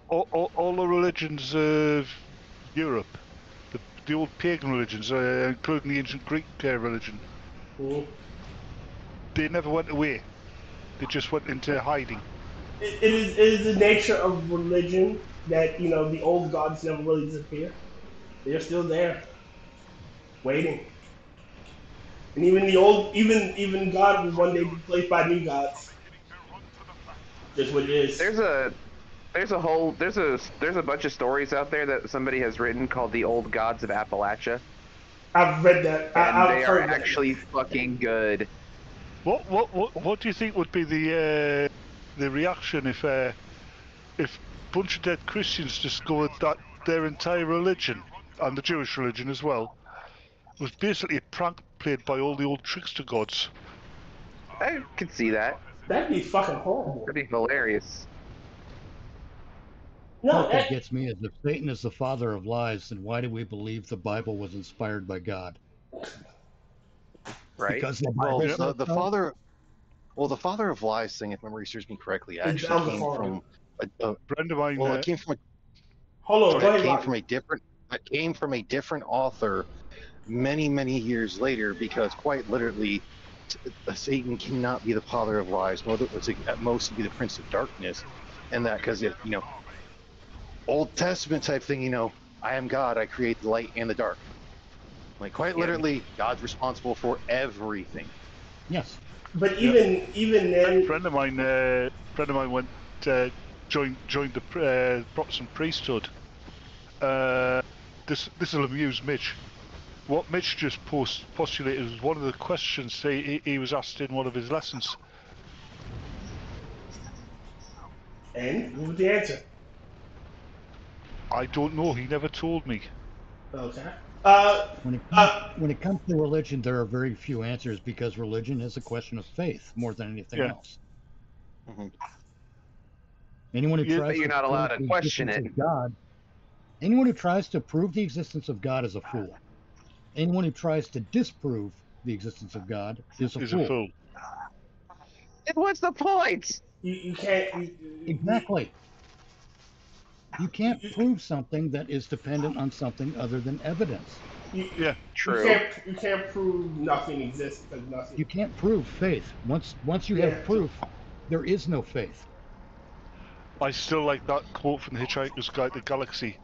all the religions of Europe, the old pagan religions, including the ancient Greek religion? Mm-hmm. They never went away. They just went into hiding. it is the nature of religion that the old gods never really disappear. They're still there, waiting. And even God will one day be replaced by new gods. Just what it is. There's a bunch of stories out there that somebody has written called the Old Gods of Appalachia. I've read that. And I've they heard are that. actually fucking good. What do you think would be the reaction if a bunch of dead Christians discovered that their entire religion, and the Jewish religion as well, was basically a prank played by all the old trickster gods? I could see that. That'd be fucking horrible. That'd be hilarious. What that gets me is if Satan is the father of lies, then why do we believe the Bible was inspired by God? Right. Because the Well, Bible says the so? father, well, the father of lies thing, if memory serves me correctly, actually came from a friend of mine. Well, it came from a. Hold on, It came from a different. It came from a different author, many years later, because quite literally, Satan cannot be the father of lies. Well, at most, he'd be the prince of darkness, and that because Old Testament type thing. I am God. I create the light and the dark. Like quite literally, God's responsible for everything. Yes. But even then, a friend of mine went joined the Protestant priesthood. This will amuse Mitch. What Mitch just postulated was one of the questions he was asked in one of his lessons. And what was the answer? I don't know. He never told me. Okay. When it comes to religion, there are very few answers because religion is a question of faith more than anything else. Mm-hmm. Anyone who tries you're to not allowed to prove the question existence it. of God, anyone who tries to prove the existence of God is a fool. Anyone who tries to disprove the existence of God is a fool. And what's the point? You can't. Exactly. You can't prove something that is dependent on something other than evidence. True. You can't prove nothing exists because nothing. You can't prove faith. Once you have proof, there is no faith. I still like that quote from the Hitchhiker's Guide to the Galaxy.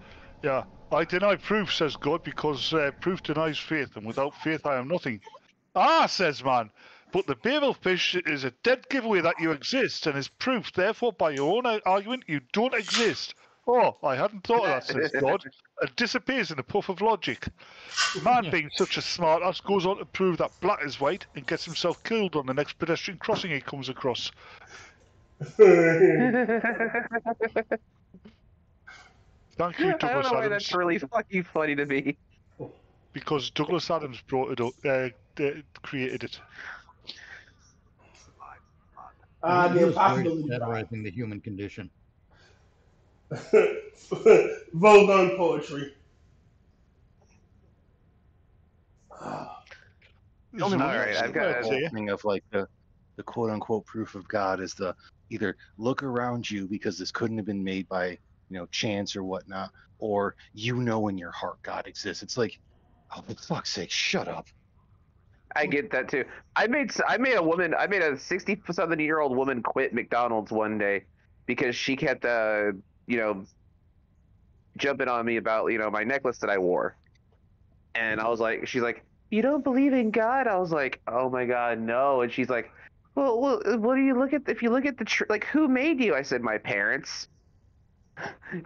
Yeah, I deny proof, says God, because proof denies faith, and without faith I am nothing. Ah, says man, but the Babel fish is a dead giveaway that you exist, and is proof, therefore, by your own argument, you don't exist. Oh, I hadn't thought of that, says God, and disappears in a puff of logic. Man, being such a smart ass, goes on to prove that black is white, and gets himself killed on the next pedestrian crossing he comes across. Thank you, Douglas Adams. I don't know why that's really fucking funny to me. Because Douglas Adams brought it up, created it. He was great at satirizing the human condition. Vogue on poetry. All right, I've got the whole thing of like the quote unquote proof of God is the either look around you because this couldn't have been made by chance or whatnot, or in your heart God exists. It's like, oh, for fuck's sake, shut up. I get that too. I made a 60-something-year-old woman quit McDonald's one day because she kept jumping on me about my necklace that I wore, and I was like, she's like, you don't believe in God? I was like, oh my God, no. And she's like, well, what do you look at? If you look at the like, who made you? I said, my parents.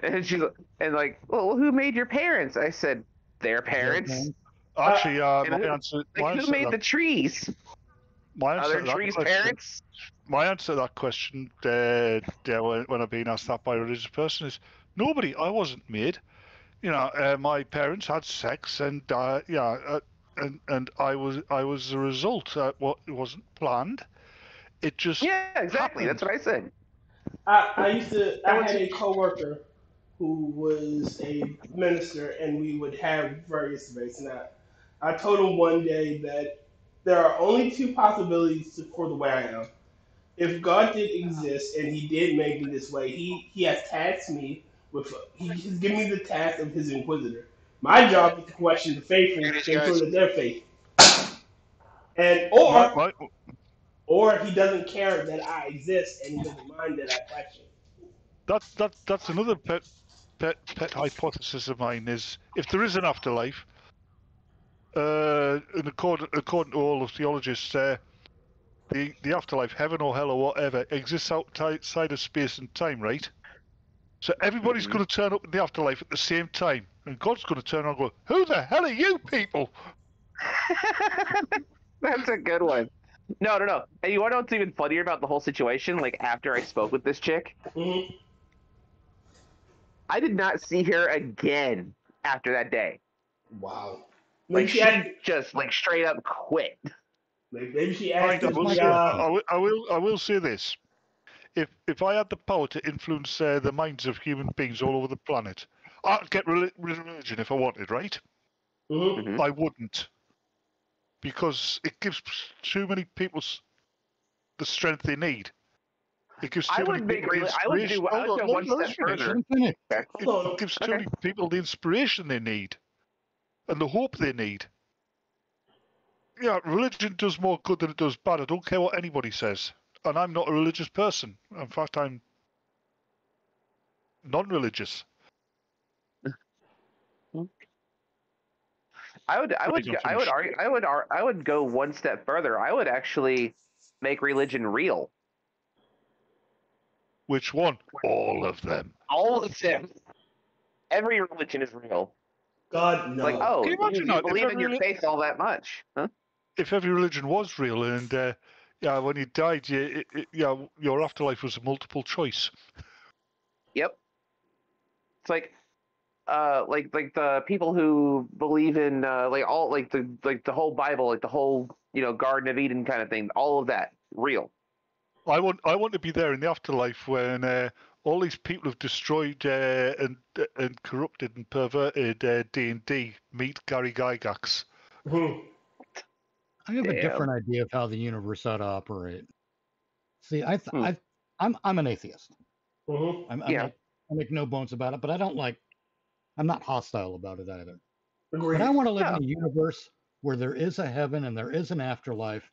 And she's like, well, who made your parents? I said, their parents. Actually, my answer. Who made the trees? My answer Are their trees question, parents? My answer to that question, when I've been asked that by a religious person, is nobody. I wasn't made. My parents had sex, and and I was the result. It wasn't planned. It just exactly. happened. That's what I said. I had a coworker who was a minister, and we would have various debates. And I told him one day that there are only two possibilities for the way I am. If God did exist and He did make me this way, He has tasked me with. He's given me the task of His Inquisitor. My job is to question the faithful and prove that they're faithful. And or he doesn't care that I exist and he doesn't mind that I question. That's another pet hypothesis of mine is if there is an afterlife, and according to all the theologists, the afterlife, heaven or hell or whatever, exists outside of space and time, right? So everybody's going to turn up in the afterlife at the same time, and God's going to turn around and go, "Who the hell are you people?" That's a good one. No. And you want to know what's even funnier about the whole situation? Like, after I spoke with this chick, I did not see her again after that day. Wow. Like, she just, like, straight up quit. Maybe she asked I will say this. If I had the power to influence the minds of human beings all over the planet, I'd get religion if I wanted, right? I wouldn't. Because it gives too many people the strength they need. It gives too many people the inspiration. I would go one step further. It gives too many people the inspiration they need and the hope they need. Yeah, religion does more good than it does bad. I don't care what anybody says. And I'm not a religious person. In fact, I'm non-religious. I would go one step further. I would actually make religion real. Which one? All of them. All of them. Every religion is real. God, no. Like, oh, you believe in your faith all that much, huh? If every religion was real, and when you died, your afterlife was a multiple choice. Yep. It's like the people who believe in the whole Bible, like the whole Garden of Eden kind of thing. All of that real. I want to be there in the afterlife when all these people have destroyed and corrupted and perverted D&D meet Gary Gygax. I have a different idea of how the universe ought to operate. See, I'm an atheist. I make no bones about it, but I'm not hostile about it either. Agreed. But I want to live in a universe where there is a heaven and there is an afterlife,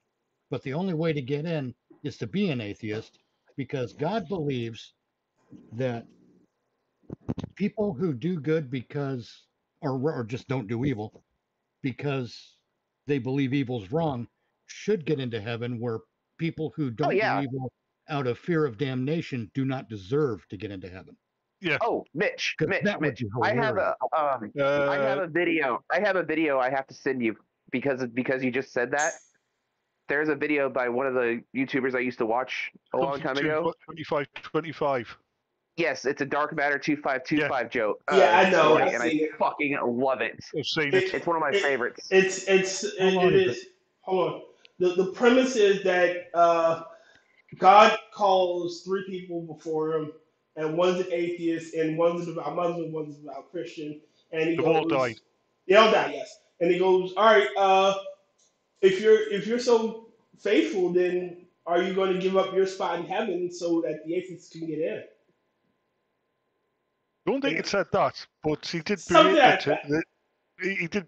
but the only way to get in is to be an atheist, because God believes that people who do good or just don't do evil because they believe evil's wrong should get into heaven, where people who don't do evil out of fear of damnation do not deserve to get into heaven. Yeah. Oh, Mitch. I have a video. I have to send you because you just said that. There's a video by one of the YouTubers I used to watch a long time ago. 25. Yes, it's a Dark Matter 2525 joke. Yeah, I know. And I fucking love it. I've seen it. It's one of my favorites. It is. Hold on. The premise is that God calls three people before him, and one's an atheist, and one's a devout Muslim, one's a devout Christian, and he goes, all died. They all died, yes. And he goes, all right, if you're so faithful, then are you going to give up your spot in heaven so that the atheists can get in? I don't think it said that, but he did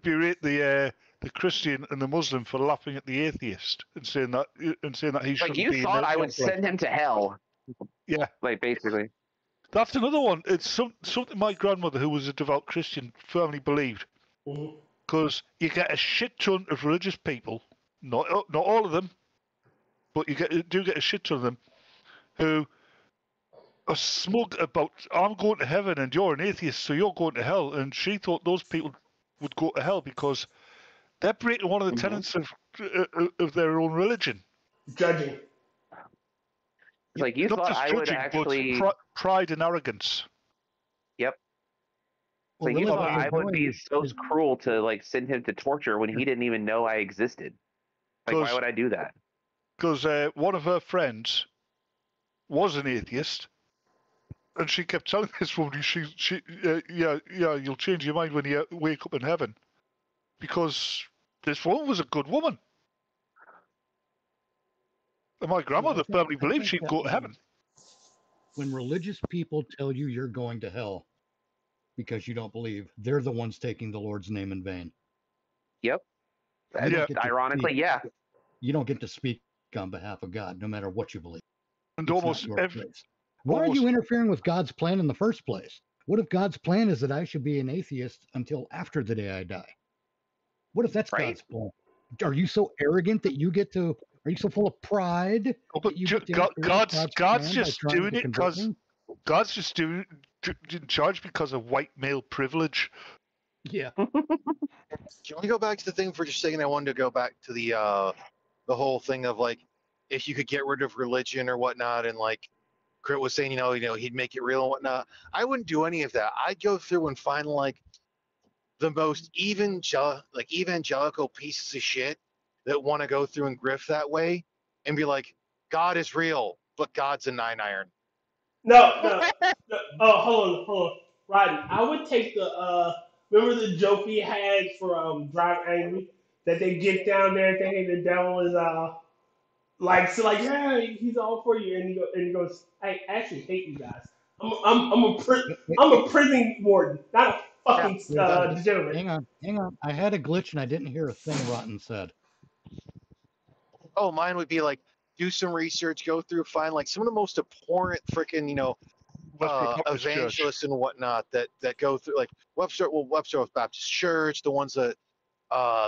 berate the Christian and the Muslim for laughing at the atheist and saying that he should be. Like, you thought I would send him to hell. Yeah. Like, basically. That's another one. It's something my grandmother, who was a devout Christian, firmly believed. Because you get a shit ton of religious people, not all of them, but you do get a shit ton of them, who are smug about, I'm going to heaven and you're an atheist, so you're going to hell. And she thought those people would go to hell because they're breaking one of the tenets of their own religion. Judging. Like, you thought I would actually... pride and arrogance. Yep. So you thought I would be so cruel to, like, send him to torture when he didn't even know I existed. Like, why would I do that? Because one of her friends was an atheist, and she kept telling this woman, you'll change your mind when you wake up in heaven, because this woman was a good woman. And my grandmother firmly believed she'd go to heaven. When religious people tell you you're going to hell because you don't believe, they're the ones taking the Lord's name in vain. Yep. Ironically, yeah. You don't get to speak work on behalf of God, no matter what you believe. And It's almost not your every. place. Why are you interfering with God's plan in the first place? What if God's plan is that I should be an atheist until after the day I die? What if that's Right? God's plan? Are you so arrogant that you get to? Are you so full of pride? Oh, but that you get to interfere with God's plan by just trying doing to it convert because me? God's just doing in charge because of white male privilege. Yeah. Can we go back to the thing for just a second? I wanted to go back to the whole thing of like, if you could get rid of religion or whatnot, and like Crit was saying, you know, he'd make it real and whatnot. I wouldn't do any of that. I'd go through and find like the most evangelical pieces of shit that want to go through and grift that way, and be like, God is real, but God's a 9-iron. No. Oh, hold on. Rodney, I would take the remember the joke we had for Drive Angry, that they get down there thinking the devil is yeah, he's all for you, and he goes, I actually hate you guys. I'm a prison warden, not a fucking degenerate. Hang on. I had a glitch and I didn't hear a thing Rotten said. Oh, mine would be like, do some research, go through, find like some of the most abhorrent freaking, evangelists and whatnot that go through, like Webster Baptist Church, the ones that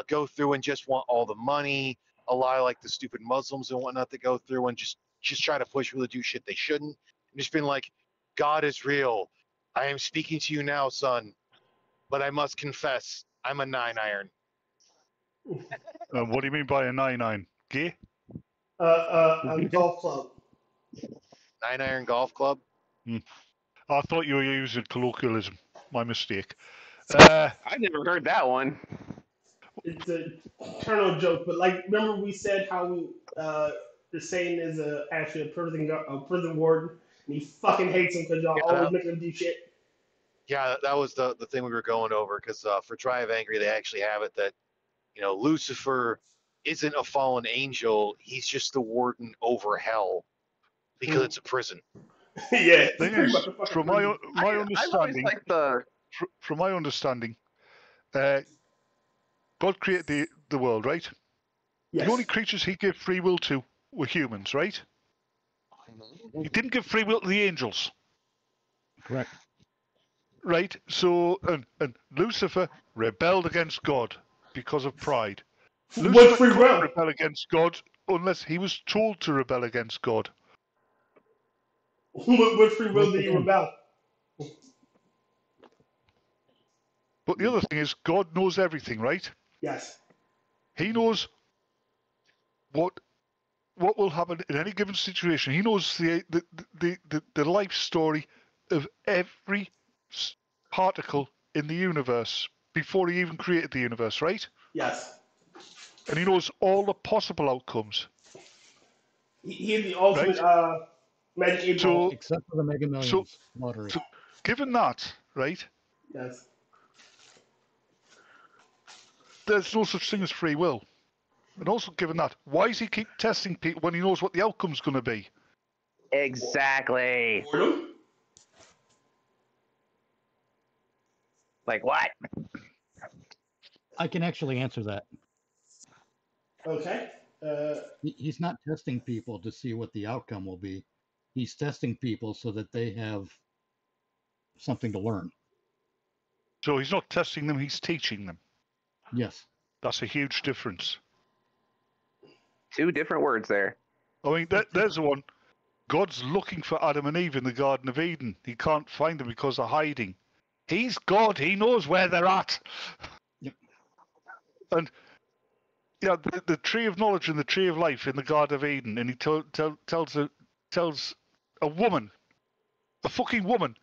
go through and just want all the money, a lot of like the stupid Muslims and whatnot that go through and just try to push people to do shit they shouldn't. And just being like, God is real. I am speaking to you now, son, but I must confess, I'm a 9-iron. What do you mean by a 9-iron? Gay? A golf club. 9-iron golf club? I thought you were using colloquialism. My mistake. I never heard that one. It's an eternal joke, but like, remember we said how we the Satan is actually a prison warden, and he fucking hates him because y'all always make him do shit. Yeah, that was the thing we were going over, because for Drive Angry, they actually have it that, Lucifer isn't a fallen angel. He's just the warden over hell because it's a prison. Yeah. From my understanding, from my understanding, God created the world, right? Yes. The only creatures he gave free will to were humans, right? He didn't give free will to the angels. Correct. Right? So, and Lucifer rebelled against God because of pride. Lucifer couldn't rebel against God unless he was told to rebel against God. What free will did he rebel? But the other thing is, God knows everything, right? Yes. He knows what will happen in any given situation. He knows the life story of every particle in the universe before he even created the universe, right? Yes. And he knows all the possible outcomes. He's the ultimate magic so, except for the Mega Millions lottery. So, given that, right? Yes. There's no such thing as free will. And also given that, why does he keep testing people when he knows what the outcome's going to be? Exactly. Like what? I can actually answer that. Okay. He's not testing people to see what the outcome will be. He's testing people so that they have something to learn. So he's not testing them, he's teaching them. Yes. That's a huge difference. Two different words there. I mean, there's the one. God's looking for Adam and Eve in the Garden of Eden. He can't find them because they're hiding. He's God. He knows where they're at. Yep. And the tree of knowledge and the tree of life in the Garden of Eden, and he tells a woman, a fucking woman,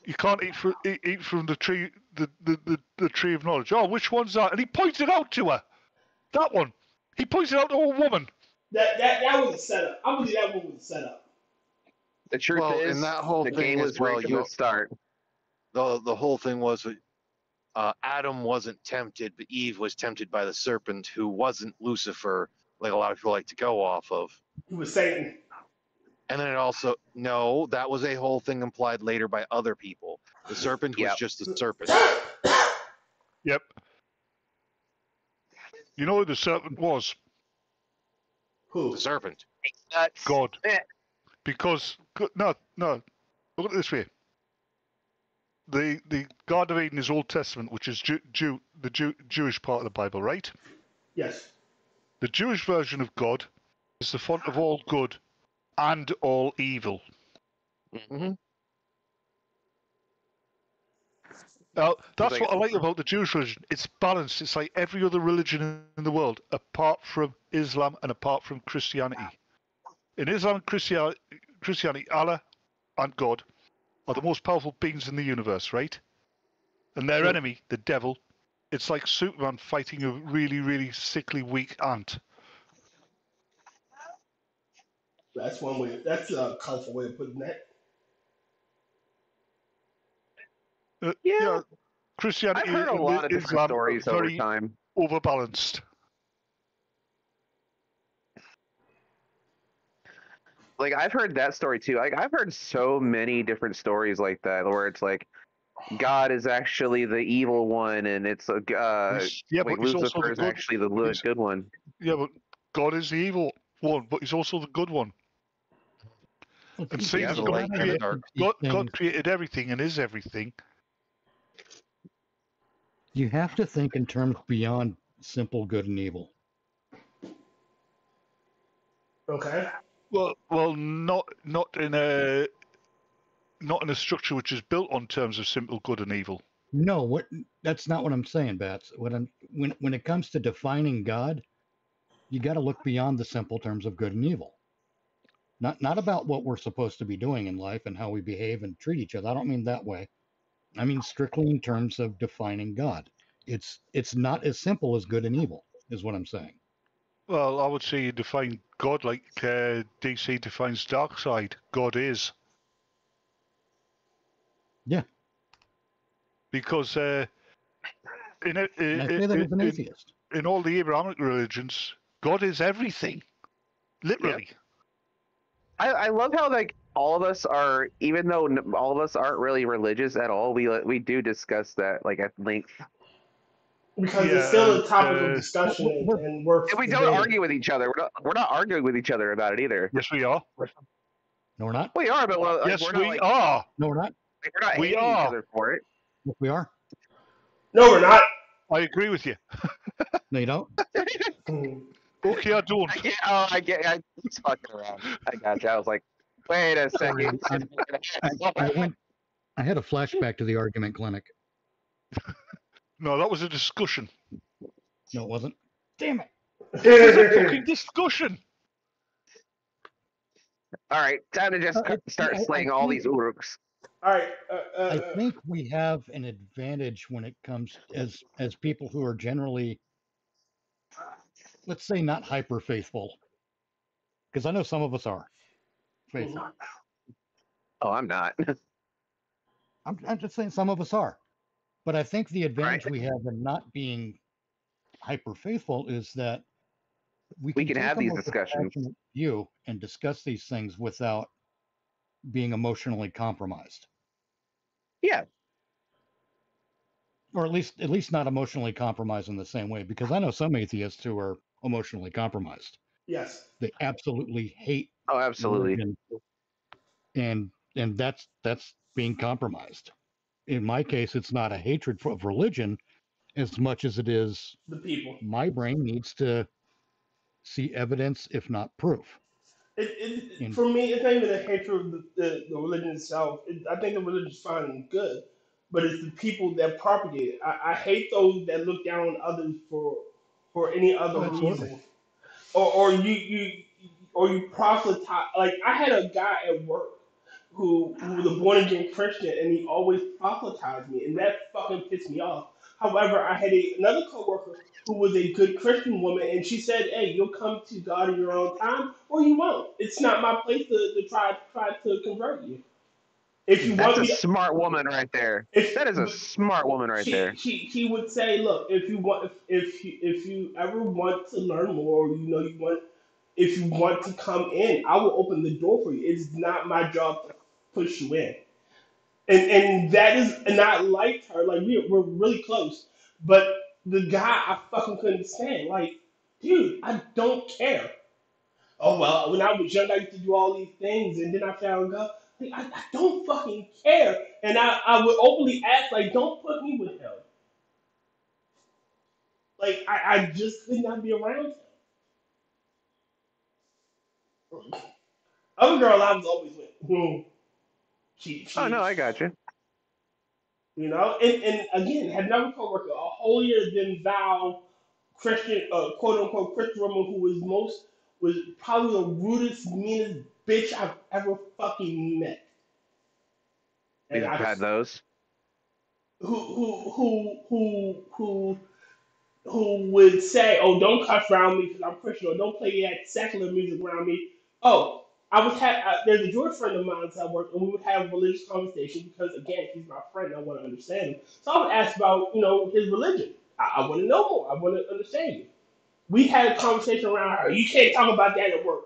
you can't eat from the tree, the tree of knowledge. Oh, which one's that? And he pointed out to her, that one. He pointed out to a woman. That was a setup. I believe that one was a setup. The truth is, and that whole the thing game was rigged from the start. The whole thing was Adam wasn't tempted, but Eve was tempted by the serpent, who wasn't Lucifer, like a lot of people like to go off of. He was Satan. And then it also, no, that was a whole thing implied later by other people. The serpent was just the serpent. Yep. You know who the serpent was? Who? The serpent. God. Because no. Look at it this way. The Garden of Eden is Old Testament, which is the Jewish part of the Bible, right? Yes. The Jewish version of God is the font of all good and all evil. Mm-hmm. That's what I like about the Jewish religion. It's balanced. It's like every other religion in the world, apart from Islam and apart from Christianity. In Islam and Christianity, Allah and God are the most powerful beings in the universe, right? And their enemy, the devil, it's like Superman fighting a really, really sickly, weak ant. That's one way. That's a colorful way of putting that. Yeah. Christianity I've heard a lot of different Islam stories are over very time. overbalanced. Like, I've heard that story too. Like, I've heard so many different stories like that, where it's like God is actually the evil one, and it's like Lucifer is actually the good one. Yeah, but God is the evil one, but he's also the good one. And see, God created everything and is everything. You have to think in terms beyond simple good and evil. Okay. Well, not in a structure which is built on terms of simple good and evil. No, that's not what I'm saying, Bats. When it comes to defining God, you got to look beyond the simple terms of good and evil. Not about what we're supposed to be doing in life and how we behave and treat each other. I don't mean that way. I mean strictly in terms of defining God. It's not as simple as good and evil, is what I'm saying. Well, I would say you define God like DC defines Darkseid. God is. Yeah. Because I say that as an atheist. In all the Abrahamic religions, God is everything. Literally. Yeah. I love how, like, all of us are, even though all of us aren't really religious at all, we do discuss that, like, at length. Because it's still a topic of discussion and worth we don't argue with each other. We're not arguing with each other about it either. Yes, we are. No, we're not. We are, but yes, we're not, we are. No, we're not. Like, we're not hating each other for it. Yes, we are. No, we're not. I agree with you. No, you don't. Okay, I don't. I get. I'm fucking around. I got you. I was like, wait a second. I had a flashback to the argument clinic. No, that was a discussion. No, it wasn't. Damn it. It was a fucking discussion. All right, time to just start slaying all these Uruks. All right. I think we have an advantage when it comes as people who are generally, let's say, not hyper faithful, because I know some of us are faithful. Oh, I'm not. I'm just saying some of us are. But I think the advantage we have in not being hyper faithful is that we can have these discussions view and discuss these things without being emotionally compromised. Yeah. Or at least not emotionally compromised in the same way, because I know some atheists who are emotionally compromised. Yes. They absolutely hate. Oh, absolutely. Religion, and that's being compromised. In my case, it's not a hatred of religion as much as it is the people. My brain needs to see evidence, if not proof. For me, it's not even a hatred of the religion itself. I think the religion is fine and good, but it's the people that propagate it. I hate those that look down on others for any other reason, or you proselytize. Like, I had a guy at work who was a born again Christian, and he always proselytized me, and that fucking pissed me off. However, I had another coworker who was a good Christian woman, and she said, "Hey, you'll come to God in your own time, or you won't. It's not my place to try to convert you. If you That's want a smart woman right there. That is a smart woman right there. She would say, look, if you ever want to learn more, if you want to come in, I will open the door for you. It's not my job to push you in." And that is, and I liked her. Like, we're really close. But the guy, I fucking couldn't stand. Like, dude, I don't care. oh well, when I was young, I used to do all these things, and then I found God. Like, I don't fucking care, and I would openly ask, like, don't put me with him. Like, I just could not be around him. Other girl I was always with, Oh no, she I got you. you know, and again, had another coworker, a holier than thou Christian, quote unquote Christian woman who was probably the rudest, meanest bitch I've ever fucking met. And We've I had those. who would say, "Oh, don't cuss around me because I'm Christian," or "Don't play that secular music around me." Oh, I would have. There's a Jewish friend of mine at work, and we would have religious conversation because, again, he's my friend. I want to understand him, so I would ask about his religion. I want to know more. I want to understand you. We had a conversation around her. You can't talk about that at work.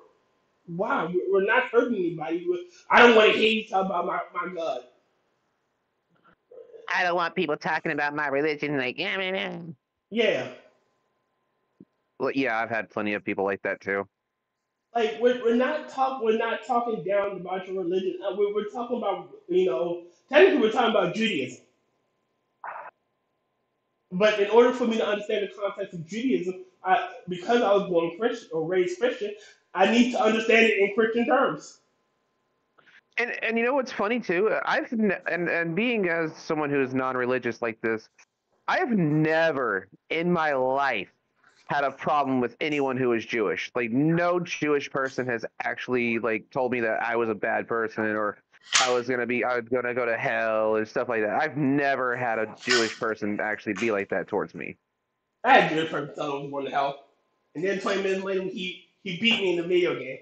Wow, we're not hurting anybody. I don't want to hear you talk about my God. I don't want people talking about my religion. Like, Yeah. Well, yeah, I've had plenty of people like that too. Like we're not talking down about your religion. We're talking about technically we're talking about Judaism. But in order for me to understand the context of Judaism, because I was born Christian or raised Christian, I need to understand it in Christian terms. And you know what's funny too? And being as someone who is non-religious like this, I've never in my life had a problem with anyone who is Jewish. Like no Jewish person has actually like told me that I was a bad person or I was gonna go to hell and stuff like that. I've never had a Jewish person actually be like that towards me. I had a Jewish person tell I was going to hell, and then 20 minutes later he beat me in the video game.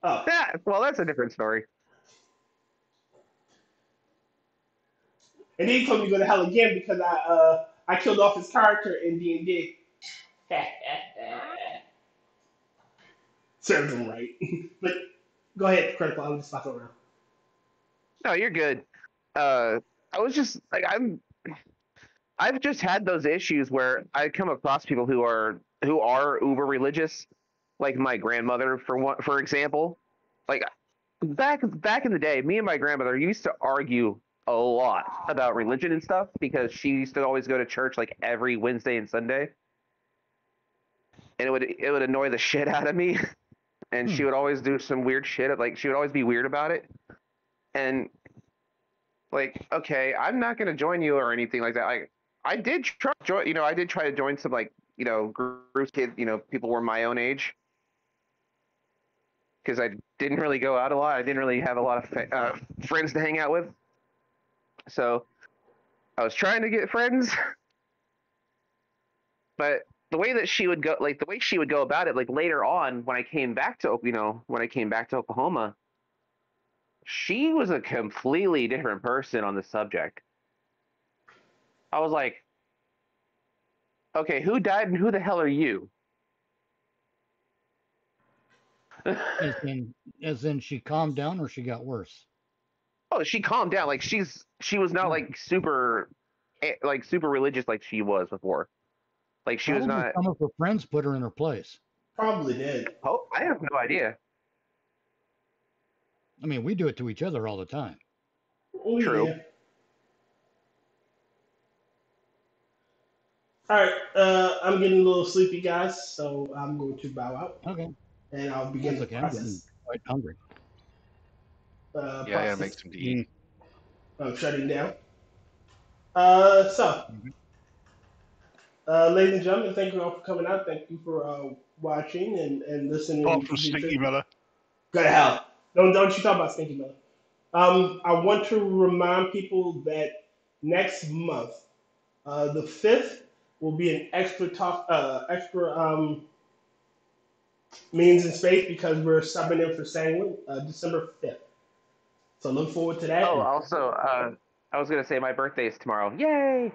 Oh. Yeah, well, that's a different story. And then he told me to go to hell again because I killed off his character in D&D. Serves him right. But go ahead, Critical. I'm just fucking around. No, you're good. I was just like I've just had those issues where I come across people who are uber religious, like my grandmother for example. Like back in the day, me and my grandmother used to argue a lot about religion and stuff because she used to always go to church like every Wednesday and Sunday. And it would annoy the shit out of me. And she would always do some weird shit. Like she would always be weird about it. And like, okay, I'm not gonna join you or anything like that. Like I did try to join some like, groups, kids, people were my own age. Because I didn't really go out a lot. I didn't really have a lot of friends to hang out with. So I was trying to get friends. But the way that she would go, like the way she would go about it, like later on when I came back to Oklahoma, she was a completely different person on the subject. I was like, okay, who died and who the hell are you? As in she calmed down or she got worse? Oh, she calmed down. Like she was not like super religious like she was before. Like she Probably was not. Some of her friends put her in her place. Probably did. Oh, I have no idea. I mean, we do it to each other all the time. Oh, true. Yeah. All right, I'm getting a little sleepy, guys, so I'm going to bow out. Okay. And I'll begin the I'm getting process. quite hungry. Yeah, I gotta make some to eat. Of shutting down. Ladies and gentlemen, thank you all for coming out. Thank you for watching and listening. Apart from Stinky Miller. Go to hell. Don't you talk about Stinky Miller. I want to remind people that next month, the 5th, will be an extra means in space because we're subbing in for Sanguine, December 5th. So look forward to that. Oh, also, I was gonna say my birthday is tomorrow. Yay!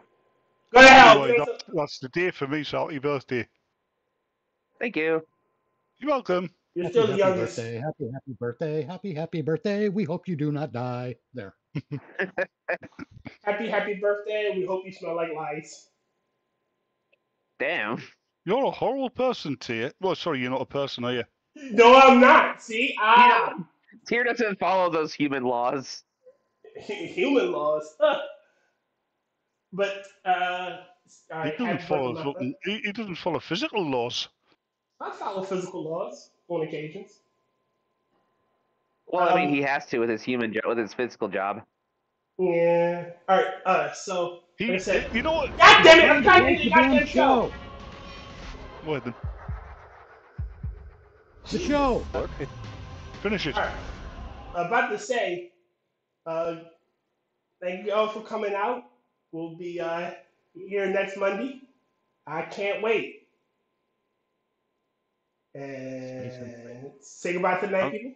Go to hell. Boy, that's the day for me, so happy birthday. Thank you. You're welcome. You're still the youngest. Birthday, happy birthday, happy birthday. We hope you do not die. There. Happy birthday. We hope you smell like lice. Damn. You're a horrible person, Tyr. Well, sorry, you're not a person, are you? No, I'm not. See, Tyr doesn't follow those human laws. Human laws. But He doesn't follow physical laws. I follow physical laws on occasions. Well, I mean, he has to with his with his physical job. Yeah. All right. So, like I said, you know what? God damn it! I'm trying to get the goddamn show. What then? The show. Okay. Finish it. All right. About to say, thank you all for coming out. We'll be here next Monday. I can't wait. And say goodbye to the nice people.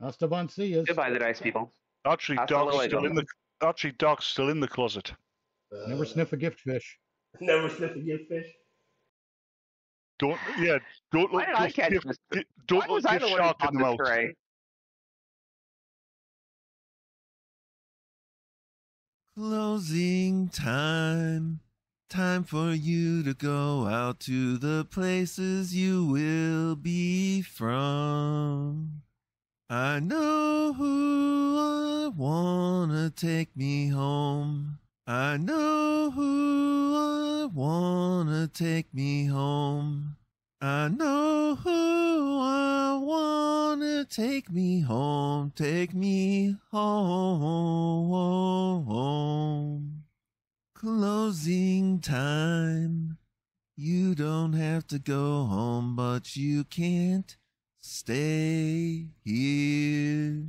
Hasta bon see you. Goodbye, the nice people. Doc's still in the closet. Never sniff a gift fish. Never sniff a gift fish. Don't let gift shark in the mouth. Closing time. Time for you to go out to the places you will be from. I know who I wanna take me home. I know who I wanna take me home. I know who I wanna take me home. Take me home. Closing time. You don't have to go home, but you can't stay here.